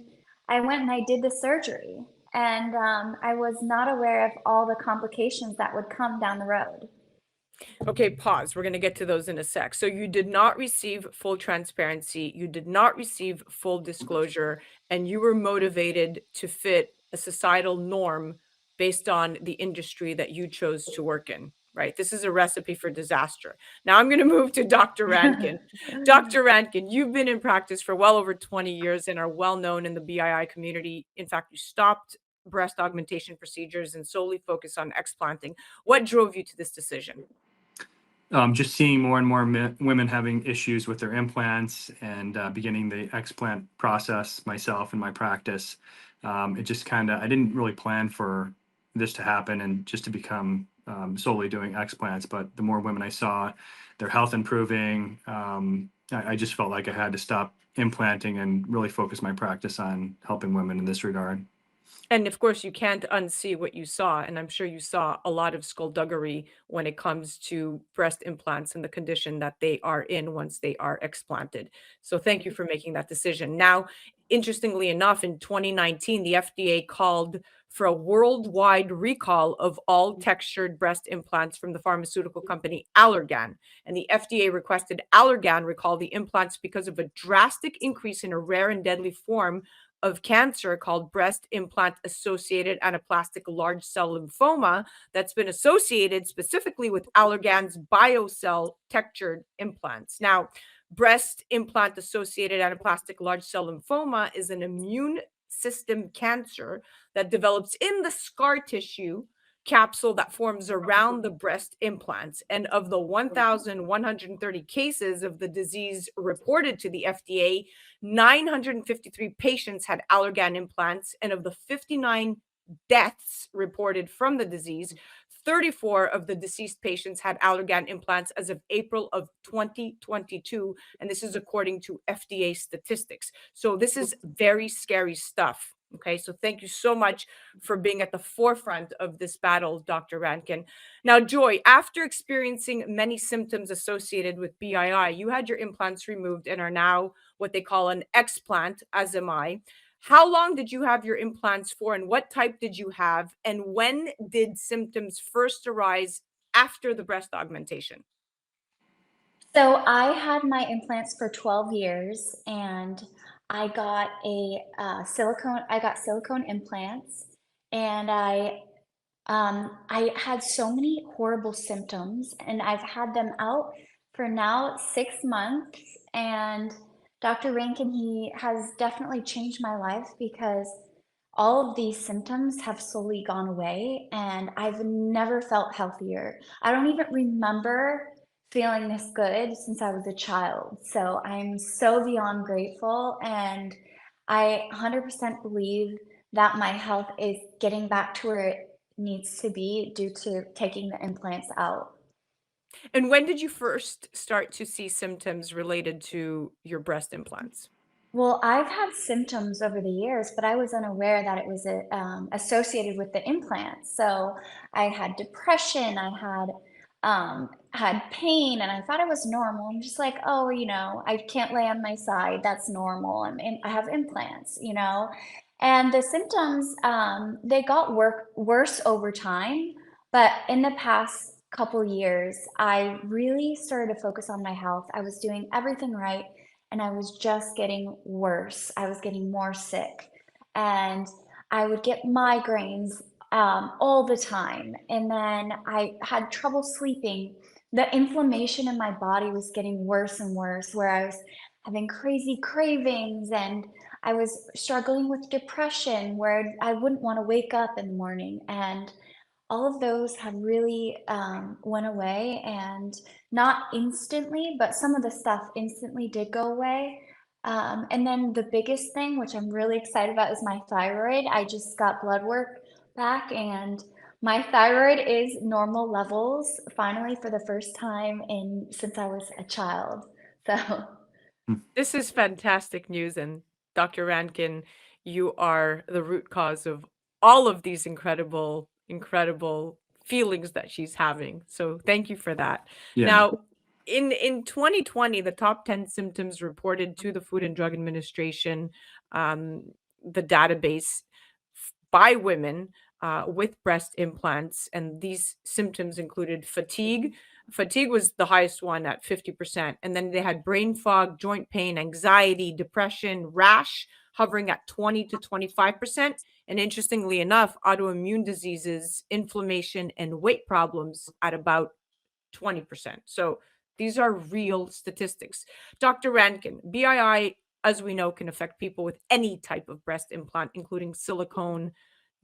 I went and I did the surgery, and I was not aware of all the complications that would come down the road. Okay, pause. We're going to get to those in a sec. So you did not receive full transparency, you did not receive full disclosure, and you were motivated to fit a societal norm based on the industry that you chose to work in, right? This is a recipe for disaster. Now I'm going to move to Dr. Rantkin. Dr. Rantkin, you've been in practice for well over 20 years and are well known in the BII community. In fact, you stopped breast augmentation procedures and solely focus on explanting. What drove you to this decision? Just seeing more and more women having issues with their implants and beginning the explant process myself in my practice. It just I didn't really plan for this to happen and just to become solely doing explants. But the more women I saw, their health improving, I just felt like I had to stop implanting and really focus my practice on helping women in this regard. And of course, you can't unsee what you saw. And I'm sure you saw a lot of skullduggery when it comes to breast implants and the condition that they are in once they are explanted. So thank you for making that decision. Now, interestingly enough, in 2019, the FDA called for a worldwide recall of all textured breast implants from the pharmaceutical company Allergan. And the FDA requested Allergan recall the implants because of a drastic increase in a rare and deadly form of cancer called breast implant associated anaplastic large cell lymphoma that's been associated specifically with Allergan's BioCell textured implants. Now, breast implant associated anaplastic large cell lymphoma is an immune system cancer that develops in the scar tissue capsule that forms around the breast implants. And of the 1,130 cases of the disease reported to the FDA, 953 patients had Allergan implants, and of the 59 deaths reported from the disease, 34 of the deceased patients had Allergan implants as of April of 2022, and this is according to FDA statistics. So this is very scary stuff. Okay, so thank you so much for being at the forefront of this battle, Dr. Rantkin. Now, Joy, after experiencing many symptoms associated with BII, you had your implants removed and are now what they call an explant, as am I. How long did you have your implants for, and what type did you have? And when did symptoms first arise after the breast augmentation? So I had my implants for 12 years and I got silicone implants and I had so many horrible symptoms and I've had them out for now 6 months. And Dr. Rankin, he has definitely changed my life because all of these symptoms have slowly gone away and I've never felt healthier. I don't even remember feeling this good since I was a child. So I'm so beyond grateful. And I 100% believe that my health is getting back to where it needs to be due to taking the implants out. And when did you first start to see symptoms related to your breast implants? Well, I've had symptoms over the years, but I was unaware that it was associated with the implants. So I had depression, I had pain, and I thought it was normal. I'm just like, oh, I can't lay on my side. That's normal. I have implants, And the symptoms, they got worse over time. But in the past couple years, I really started to focus on my health. I was doing everything right and I was just getting worse. I was getting more sick, and I would get migraines all the time. And then I had trouble sleeping. The inflammation in my body was getting worse and worse, where I was having crazy cravings and I was struggling with depression, where I wouldn't want to wake up in the morning. And all of those have really went away, and not instantly, but some of the stuff instantly did go away. And then the biggest thing, which I'm really excited about, is my thyroid. I just got blood work back, and my thyroid is normal levels finally for the first time in since I was a child. So This is fantastic news. And Dr. Rankin, you are the root cause of all of these incredible, incredible feelings that she's having. So thank you for that. Yeah. Now, in 2020, the top 10 symptoms reported to the Food and Drug Administration, the database by women with breast implants. And these symptoms included fatigue. Fatigue was the highest one at 50%. And then they had brain fog, joint pain, anxiety, depression, rash, hovering at 20 to 25%. And interestingly enough, autoimmune diseases, inflammation, and weight problems at about 20%. So these are real statistics. Dr. Rankin, BII, as we know, can affect people with any type of breast implant, including silicone,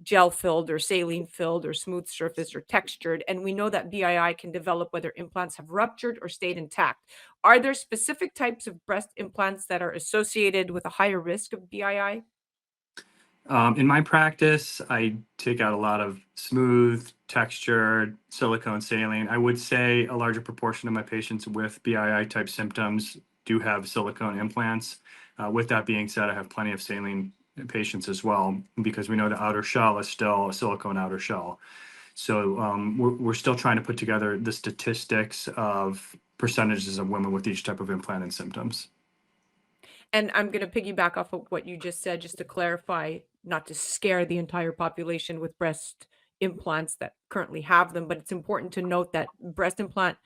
gel filled or saline filled or smooth surface or textured. And we know that BII can develop whether implants have ruptured or stayed intact. Are there specific types of breast implants that are associated with a higher risk of BII? In my practice, I take out a lot of smooth, textured, silicone saline. I would say a larger proportion of my patients with BII type symptoms do have silicone implants. With that being said, I have plenty of saline patients as well, because we know the outer shell is still a silicone outer shell. So we're still trying to put together the statistics of percentages of women with each type of implant and symptoms. And I'm going to piggyback off of what you just said, just to clarify, not to scare the entire population with breast implants that currently have them, but it's important to note that breast implant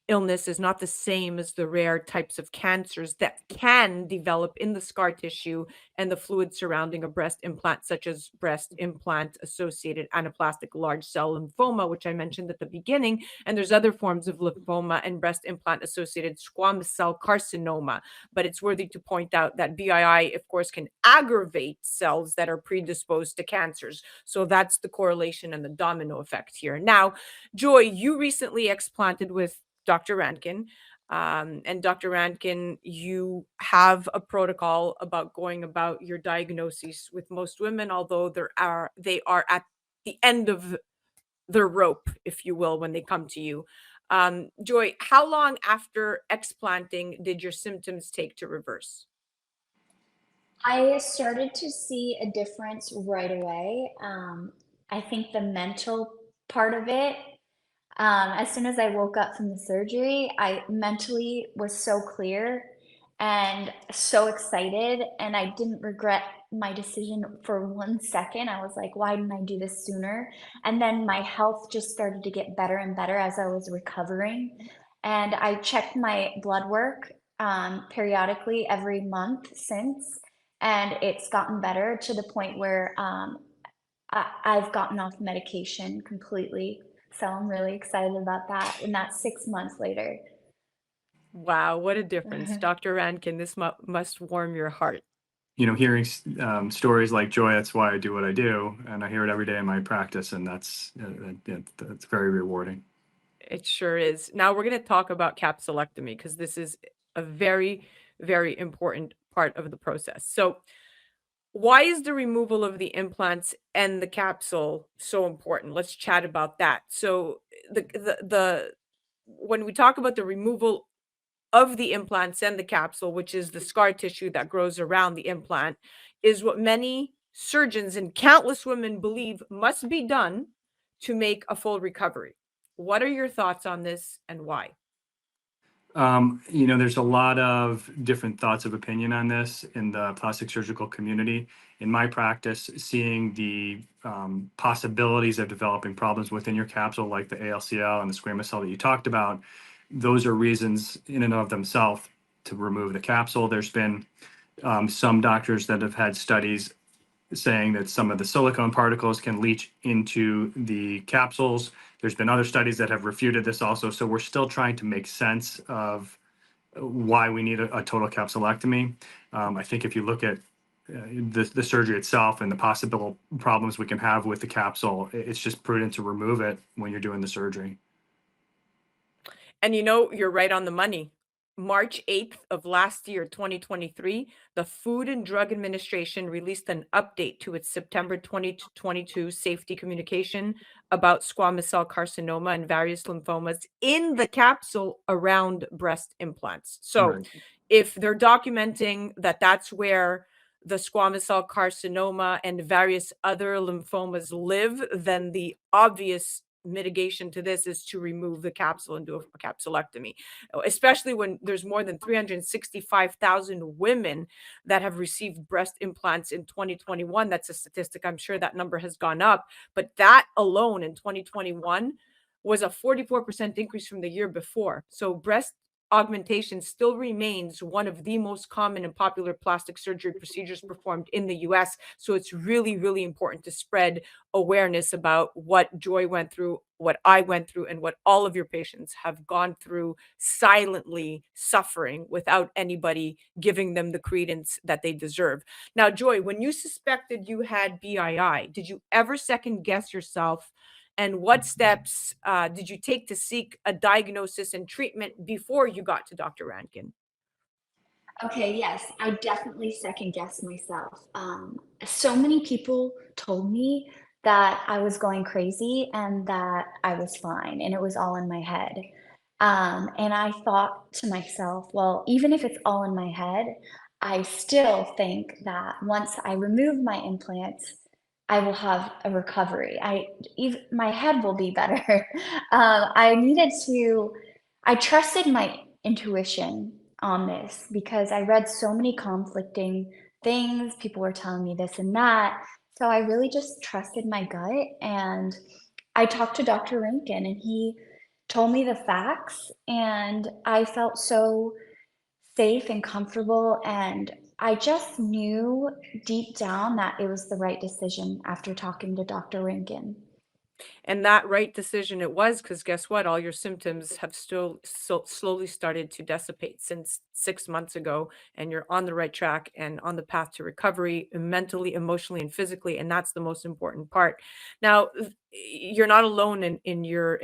illness is not the same as the rare types of cancers that can develop in the scar tissue and the fluid surrounding a breast implant, such as breast implant associated anaplastic large cell lymphoma, which I mentioned at the beginning. And there's other forms of lymphoma and breast implant associated squamous cell carcinoma. But it's worthy to point out that BII, of course, can aggravate cells that are predisposed to cancers. So that's the correlation and the domino effect here. Now, Joy, you recently explanted with Dr. Rankin. And Dr. Rankin, you have a protocol about going about your diagnoses with most women, although they are at the end of their rope, if you will, when they come to you. Joy, how long after explanting did your symptoms take to reverse? I started to see a difference right away. I think the mental part of it, as soon as I woke up from the surgery, I mentally was so clear and so excited, and I didn't regret my decision for 1 second. I was like, why didn't I do this sooner? And then my health just started to get better and better as I was recovering. And I checked my blood work periodically every month since, and it's gotten better to the point where I've gotten off medication completely. So I'm really excited about that. And that's 6 months later. Wow, what a difference. Dr. Rankin, this must warm your heart. Hearing stories like Joy, that's why I do what I do, and I hear it every day in my practice, and that's very rewarding. It sure is. Now we're going to talk about capsulectomy because this is a very, very important part of the process. So, why is the removal of the implants and the capsule so important? Let's chat about that. So, the when we talk about the removal of the implants and the capsule, which is the scar tissue that grows around the implant, is what many surgeons and countless women believe must be done to make a full recovery. What are your thoughts on this and why? There's a lot of different thoughts of opinion on this in the plastic surgical community. In my practice, seeing the possibilities of developing problems within your capsule, like the ALCL and the squamous cell that you talked about, those are reasons in and of themselves to remove the capsule. There's been some doctors that have had studies saying that some of the silicone particles can leach into the capsules. There's been other studies that have refuted this also. So we're still trying to make sense of why we need a total capsulectomy. I think if you look at the surgery itself and the possible problems we can have with the capsule, it's just prudent to remove it when you're doing the surgery. And you're right on the money. March 8th of last year, 2023, the Food and Drug Administration released an update to its September 2022 safety communication about squamous cell carcinoma and various lymphomas in the capsule around breast implants. So, Right. if they're documenting that that's where the squamous cell carcinoma and various other lymphomas live, then the obvious mitigation to this is to remove the capsule and do a capsulectomy, especially when there's more than 365,000 women that have received breast implants in 2021. That's a statistic. I'm sure that number has gone up, but that alone in 2021 was a 44% increase from the year before. So breast augmentation still remains one of the most common and popular plastic surgery procedures performed in the US. So it's really, really important to spread awareness about what Joy went through, what I went through, and what all of your patients have gone through silently suffering without anybody giving them the credence that they deserve. Now, Joy, when you suspected you had BII, did you ever second guess yourself? And what steps did you take to seek a diagnosis and treatment before you got to Dr. Rankin? Okay, yes, I definitely second guessed myself. So many people told me that I was going crazy and that I was fine, and it was all in my head. And I thought to myself, well, even if it's all in my head, I still think that once I remove my implants, I will have a recovery. Even my head will be better. I needed to. I trusted my intuition on this because I read so many conflicting things. People were telling me this and that. So I really just trusted my gut and I talked to Dr. Rankin and he told me the facts and I felt so safe and comfortable and I just knew deep down that it was the right decision after talking to Dr. Rankin. And that right decision it was, because guess what? All your symptoms have still slowly started to dissipate since 6 months ago, and you're on the right track and on the path to recovery, mentally, emotionally, and physically. And that's the most important part. Now, you're not alone in your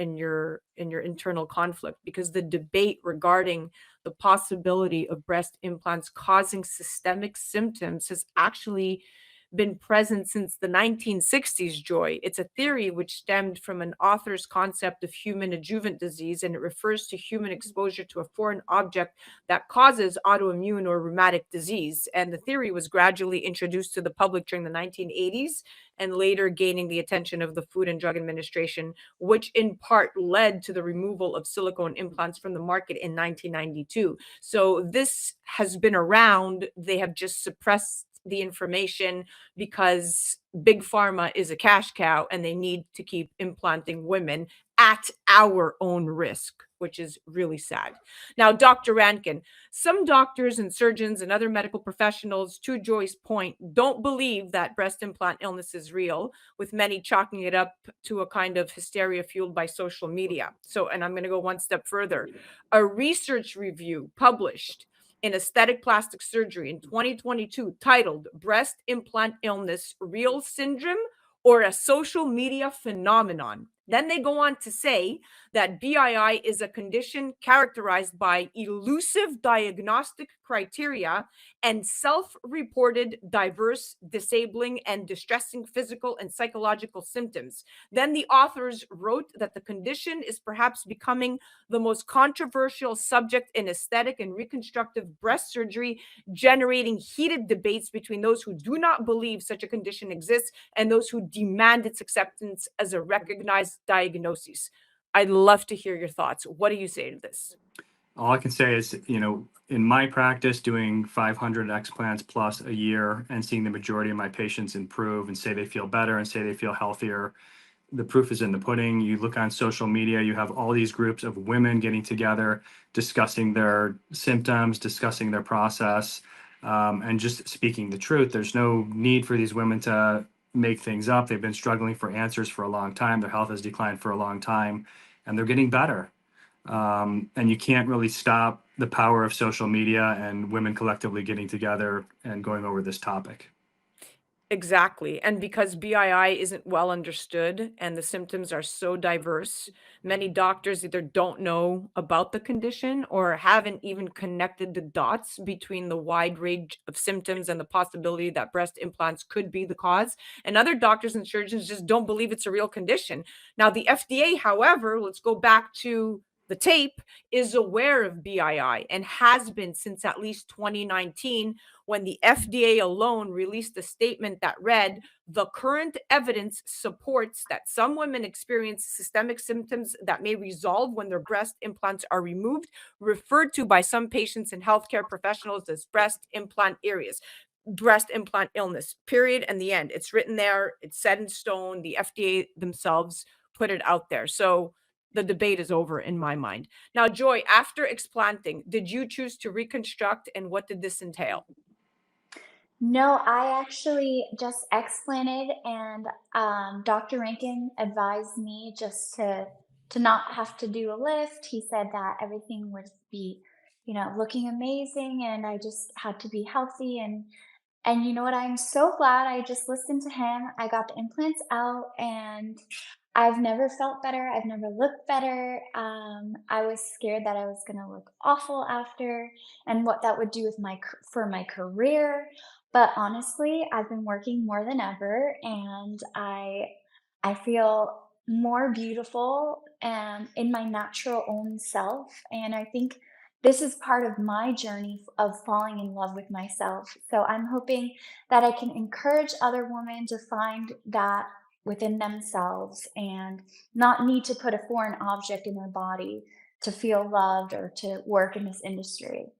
internal conflict because the debate regarding the possibility of breast implants causing systemic symptoms has actually been present since the 1960s, Joy. It's a theory which stemmed from an author's concept of human adjuvant disease, and it refers to human exposure to a foreign object that causes autoimmune or rheumatic disease. And the theory was gradually introduced to the public during the 1980s and later gaining the attention of the Food and Drug Administration, which in part led to the removal of silicone implants from the market in 1992. So this has been around. They have just suppressed the information because big pharma is a cash cow and they need to keep implanting women at our own risk, which is really sad. Now, Dr. Rankin, some doctors and surgeons and other medical professionals, to Joy's point, don't believe that breast implant illness is real, with many chalking it up to a kind of hysteria fueled by social media. So, and I'm going to go one step further. A research review published in Aesthetic Plastic Surgery in 2022 titled Breast Implant Illness Real Syndrome or a Social Media Phenomenon. Then they go on to say that BII is a condition characterized by elusive diagnostic criteria and self reported diverse, disabling, and distressing physical and psychological symptoms. Then the authors wrote that the condition is perhaps becoming the most controversial subject in aesthetic and reconstructive breast surgery, generating heated debates between those who do not believe such a condition exists and those who demand its acceptance as a recognized diagnosis. I'd love to hear your thoughts. What do you say to this? All I can say is, in my practice, doing 500 explants plus a year and seeing the majority of my patients improve and say they feel better and say they feel healthier, the proof is in the pudding. You look on social media, you have all these groups of women getting together, discussing their symptoms, discussing their process, and just speaking the truth. There's no need for these women to make things up. They've been struggling for answers for a long time. Their health has declined for a long time, and they're getting better. And you can't really stop the power of social media and women collectively getting together and going over this topic. Exactly. And because BII isn't well understood and the symptoms are so diverse, many doctors either don't know about the condition or haven't even connected the dots between the wide range of symptoms and the possibility that breast implants could be the cause. And other doctors and surgeons just don't believe it's a real condition. Now, the FDA, however, let's go back to the tape, is aware of BII and has been since at least 2019 when the FDA alone released a statement that read, "The current evidence supports that some women experience systemic symptoms that may resolve when their breast implants are removed, referred to by some patients and healthcare professionals as breast implant areas." Breast implant illness, period, and the end. It's written there, it's set in stone. The FDA themselves put it out there. So the debate is over in my mind. Now, Joy, after explanting, did you choose to reconstruct and what did this entail? No, I actually just explanted, and Dr. Rankin advised me just to not have to do a lift. He said that everything would be, looking amazing, and I just had to be healthy. And you know what? I'm so glad I just listened to him. I got the implants out, and I've never felt better. I've never looked better. I was scared that I was gonna look awful after, and what that would do with for my career. But honestly, I've been working more than ever, and I feel more beautiful and in my natural own self. And I think this is part of my journey of falling in love with myself. So I'm hoping that I can encourage other women to find that within themselves and not need to put a foreign object in their body to feel loved or to work in this industry.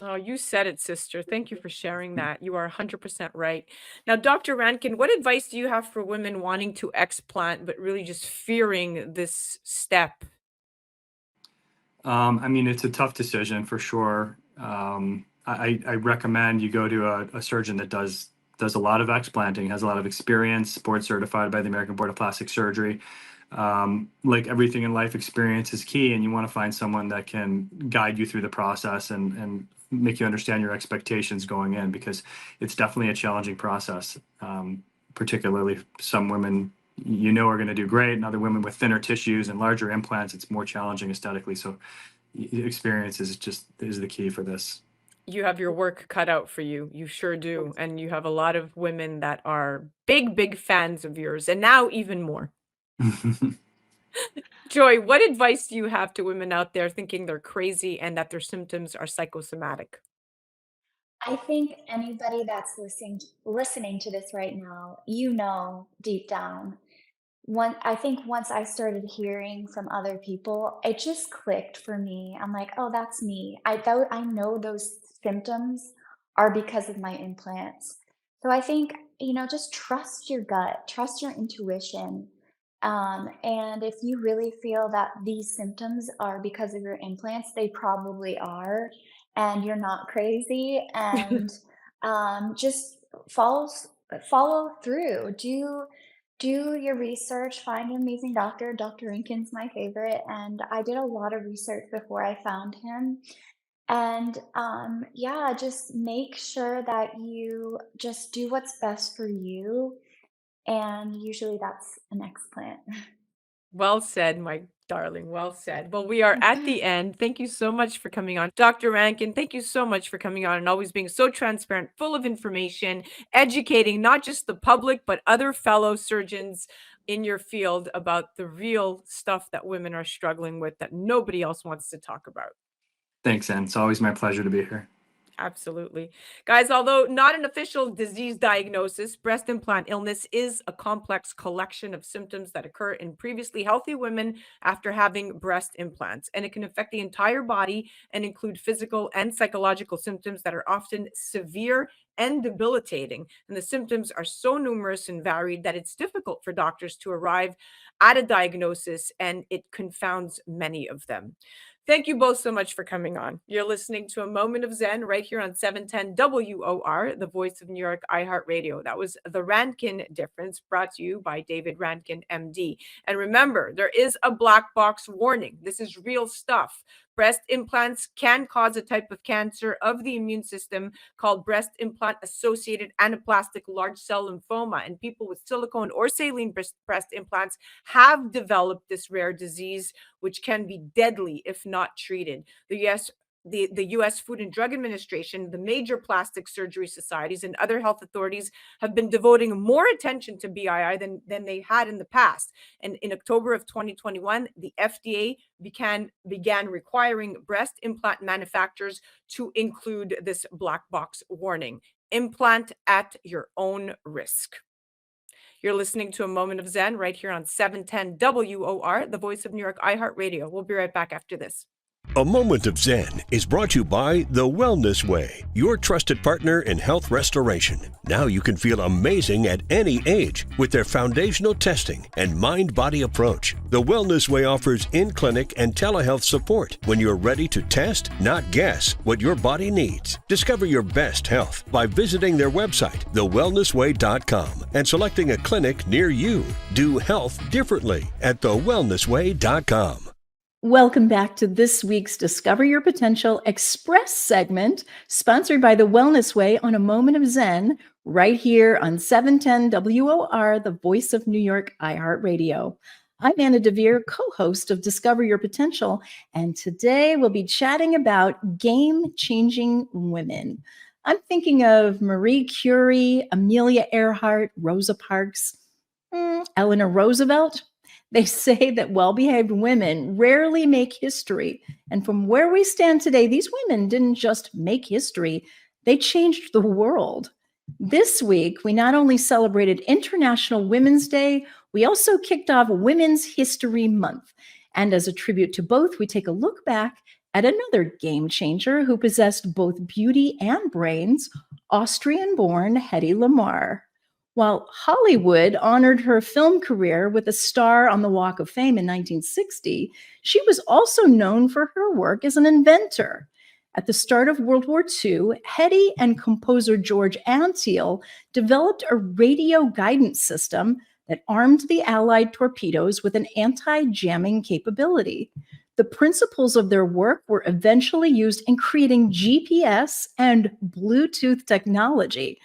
Oh, you said it, sister. Thank you for sharing that. You are 100% right. Now, Dr. Rankin, what advice do you have for women wanting to explant, but really just fearing this step? I mean, it's a tough decision for sure. I recommend you go to a surgeon that does a lot of explanting, has a lot of experience, board certified by the American Board of Plastic Surgery. Like everything in life, experience is key, and you want to find someone that can guide you through the process and make you understand your expectations going in, because it's definitely a challenging process. Particularly some women are going to do great, and other women with thinner tissues and larger implants, it's more challenging aesthetically. So experience is the key for this. You have your work cut out for you. You sure do. And you have a lot of women that are big, big fans of yours, and now even more. Joy, what advice do you have to women out there thinking they're crazy and that their symptoms are psychosomatic? I think anybody that's listening to this right now, deep down. I think once I started hearing from other people, it just clicked for me. I'm like, oh, that's me. I know those symptoms are because of my implants. So I think, just trust your gut, trust your intuition. And if you really feel that these symptoms are because of your implants, they probably are, and you're not crazy. And just follow follow through. Do your research, find an amazing doctor. Dr. Rankin's my favorite, and I did a lot of research before I found him. And yeah, just make sure that you just do what's best for you. And usually that's an explant. Well said, my darling. Well said. Well, we are at the end. Thank you so much for coming on. Dr. Rankin, thank you so much for coming on and always being so transparent, full of information, educating not just the public, but other fellow surgeons in your field about the real stuff that women are struggling with that nobody else wants to talk about. Thanks, Ann. It's always my pleasure to be here. Absolutely. Guys, although not an official disease diagnosis, breast implant illness is a complex collection of symptoms that occur in previously healthy women after having breast implants. And it can affect the entire body and include physical and psychological symptoms that are often severe and debilitating. And the symptoms are so numerous and varied that it's difficult for doctors to arrive at a diagnosis, and it confounds many of them. Thank you both so much for coming on. You're listening to A Moment of Zen right here on 710 WOR, the voice of New York, iHeart Radio. That was The Rankin Difference, brought to you by David Rankin, MD. And remember, there is a black box warning. This is real stuff. Breast implants can cause a type of cancer of the immune system called breast implant associated anaplastic large cell lymphoma. And people with silicone or saline breast implants have developed this rare disease, which can be deadly if not treated. The U.S. Food and Drug Administration, the major plastic surgery societies, and other health authorities have been devoting more attention to BII than they had in the past. And in October of 2021, the FDA began requiring breast implant manufacturers to include this black box warning: implant at your own risk. You're listening to A Moment of Zen right here on 710 WOR, the voice of New York, iHeart Radio. We'll be right back after this. A Moment of Zen is brought to you by The Wellness Way, your trusted partner in health restoration. Now you can feel amazing at any age with their foundational testing and mind-body approach. The Wellness Way offers in-clinic and telehealth support when you're ready to test, not guess, what your body needs. Discover your best health by visiting their website, thewellnessway.com, and selecting a clinic near you. Do health differently at thewellnessway.com. Welcome back to this week's Discover Your Potential Express segment, sponsored by The Wellness Way on A Moment of Zen, right here on 710 WOR, the voice of New York, iHeart Radio. I'm Anna DeVere, co-host of Discover Your Potential, and today we'll be chatting about game-changing women. I'm thinking of Marie Curie, Amelia Earhart, Rosa Parks, Eleanor Roosevelt. They say that well-behaved women rarely make history. And from where we stand today, these women didn't just make history, they changed the world. This week, we not only celebrated International Women's Day, we also kicked off Women's History Month. And as a tribute to both, we take a look back at another game changer who possessed both beauty and brains, Austrian-born Hedy Lamarr. While Hollywood honored her film career with a star on the Walk of Fame in 1960, she was also known for her work as an inventor. At the start of World War II, Hedy and composer George Antheil developed a radio guidance system that armed the Allied torpedoes with an anti-jamming capability. The principles of their work were eventually used in creating GPS and Bluetooth technology.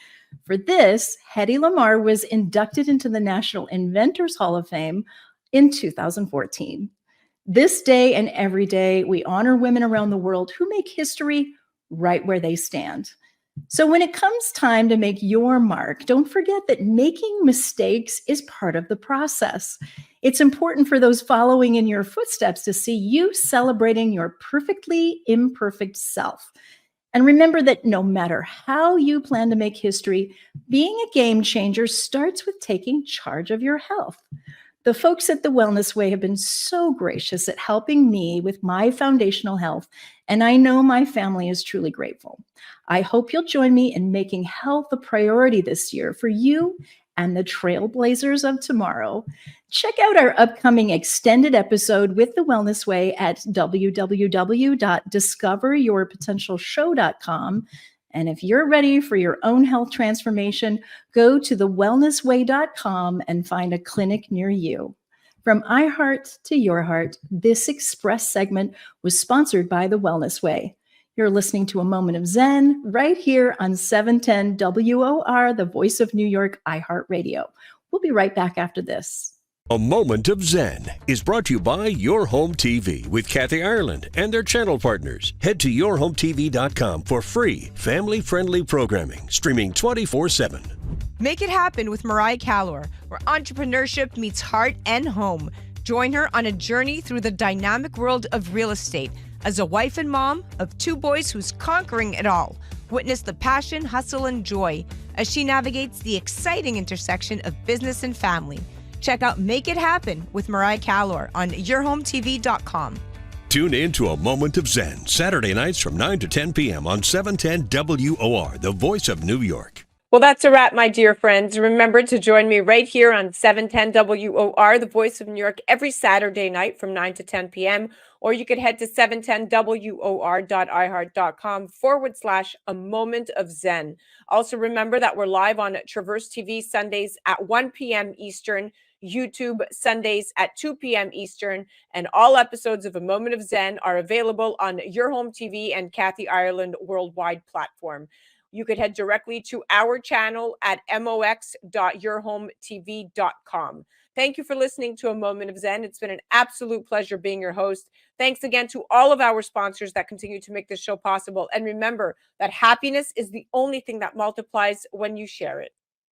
For this, Hedy Lamarr was inducted into the National Inventors Hall of Fame in 2014. This day and every day, we honor women around the world who make history right where they stand. So when it comes time to make your mark, don't forget that making mistakes is part of the process. It's important for those following in your footsteps to see you celebrating your perfectly imperfect self. And remember that no matter how you plan to make history, being a game changer starts with taking charge of your health. The folks at The Wellness Way have been so gracious at helping me with my foundational health, and I know my family is truly grateful. I hope you'll join me in making health a priority this year for you and the trailblazers of tomorrow. Check out our upcoming extended episode with The Wellness Way at www.discoveryourpotentialshow.com. And if you're ready for your own health transformation, go to thewellnessway.com and find a clinic near you. From iHeart to Your Heart, this express segment was sponsored by The Wellness Way. You're listening to A Moment of Zen right here on 710 WOR, the voice of New York, iHeart Radio. We'll be right back after this. A Moment of Zen is brought to you by Your Home TV with Kathy Ireland and their channel partners. Head to yourhometv.com for free, family-friendly programming, streaming 24/7. Make it happen with Mariah Calor, where entrepreneurship meets heart and home. Join her on a journey through the dynamic world of real estate as a wife and mom of 2 boys who's conquering it all. Witness the passion, hustle, and joy as she navigates the exciting intersection of business and family. Check out Make It Happen with Mariah Calor on yourhometv.com. Tune in to A Moment of Zen, Saturday nights from 9 to 10 p.m. on 710 WOR, the voice of New York. Well, that's a wrap, my dear friends. Remember to join me right here on 710 WOR, the voice of New York, every Saturday night from 9 to 10 p.m. Or you could head to 710WOR.iHeart.com/A Moment of Zen. Also, remember that we're live on Traverse TV Sundays at 1 p.m. Eastern, YouTube Sundays at 2 p.m. Eastern, and all episodes of A Moment of Zen are available on Your Home TV and Kathy Ireland worldwide platform. You could head directly to our channel at mox.yourhometv.com. Thank you for listening to A Moment of Zen. It's been an absolute pleasure being your host. Thanks again to all of our sponsors that continue to make this show possible. And remember that happiness is the only thing that multiplies when you share it.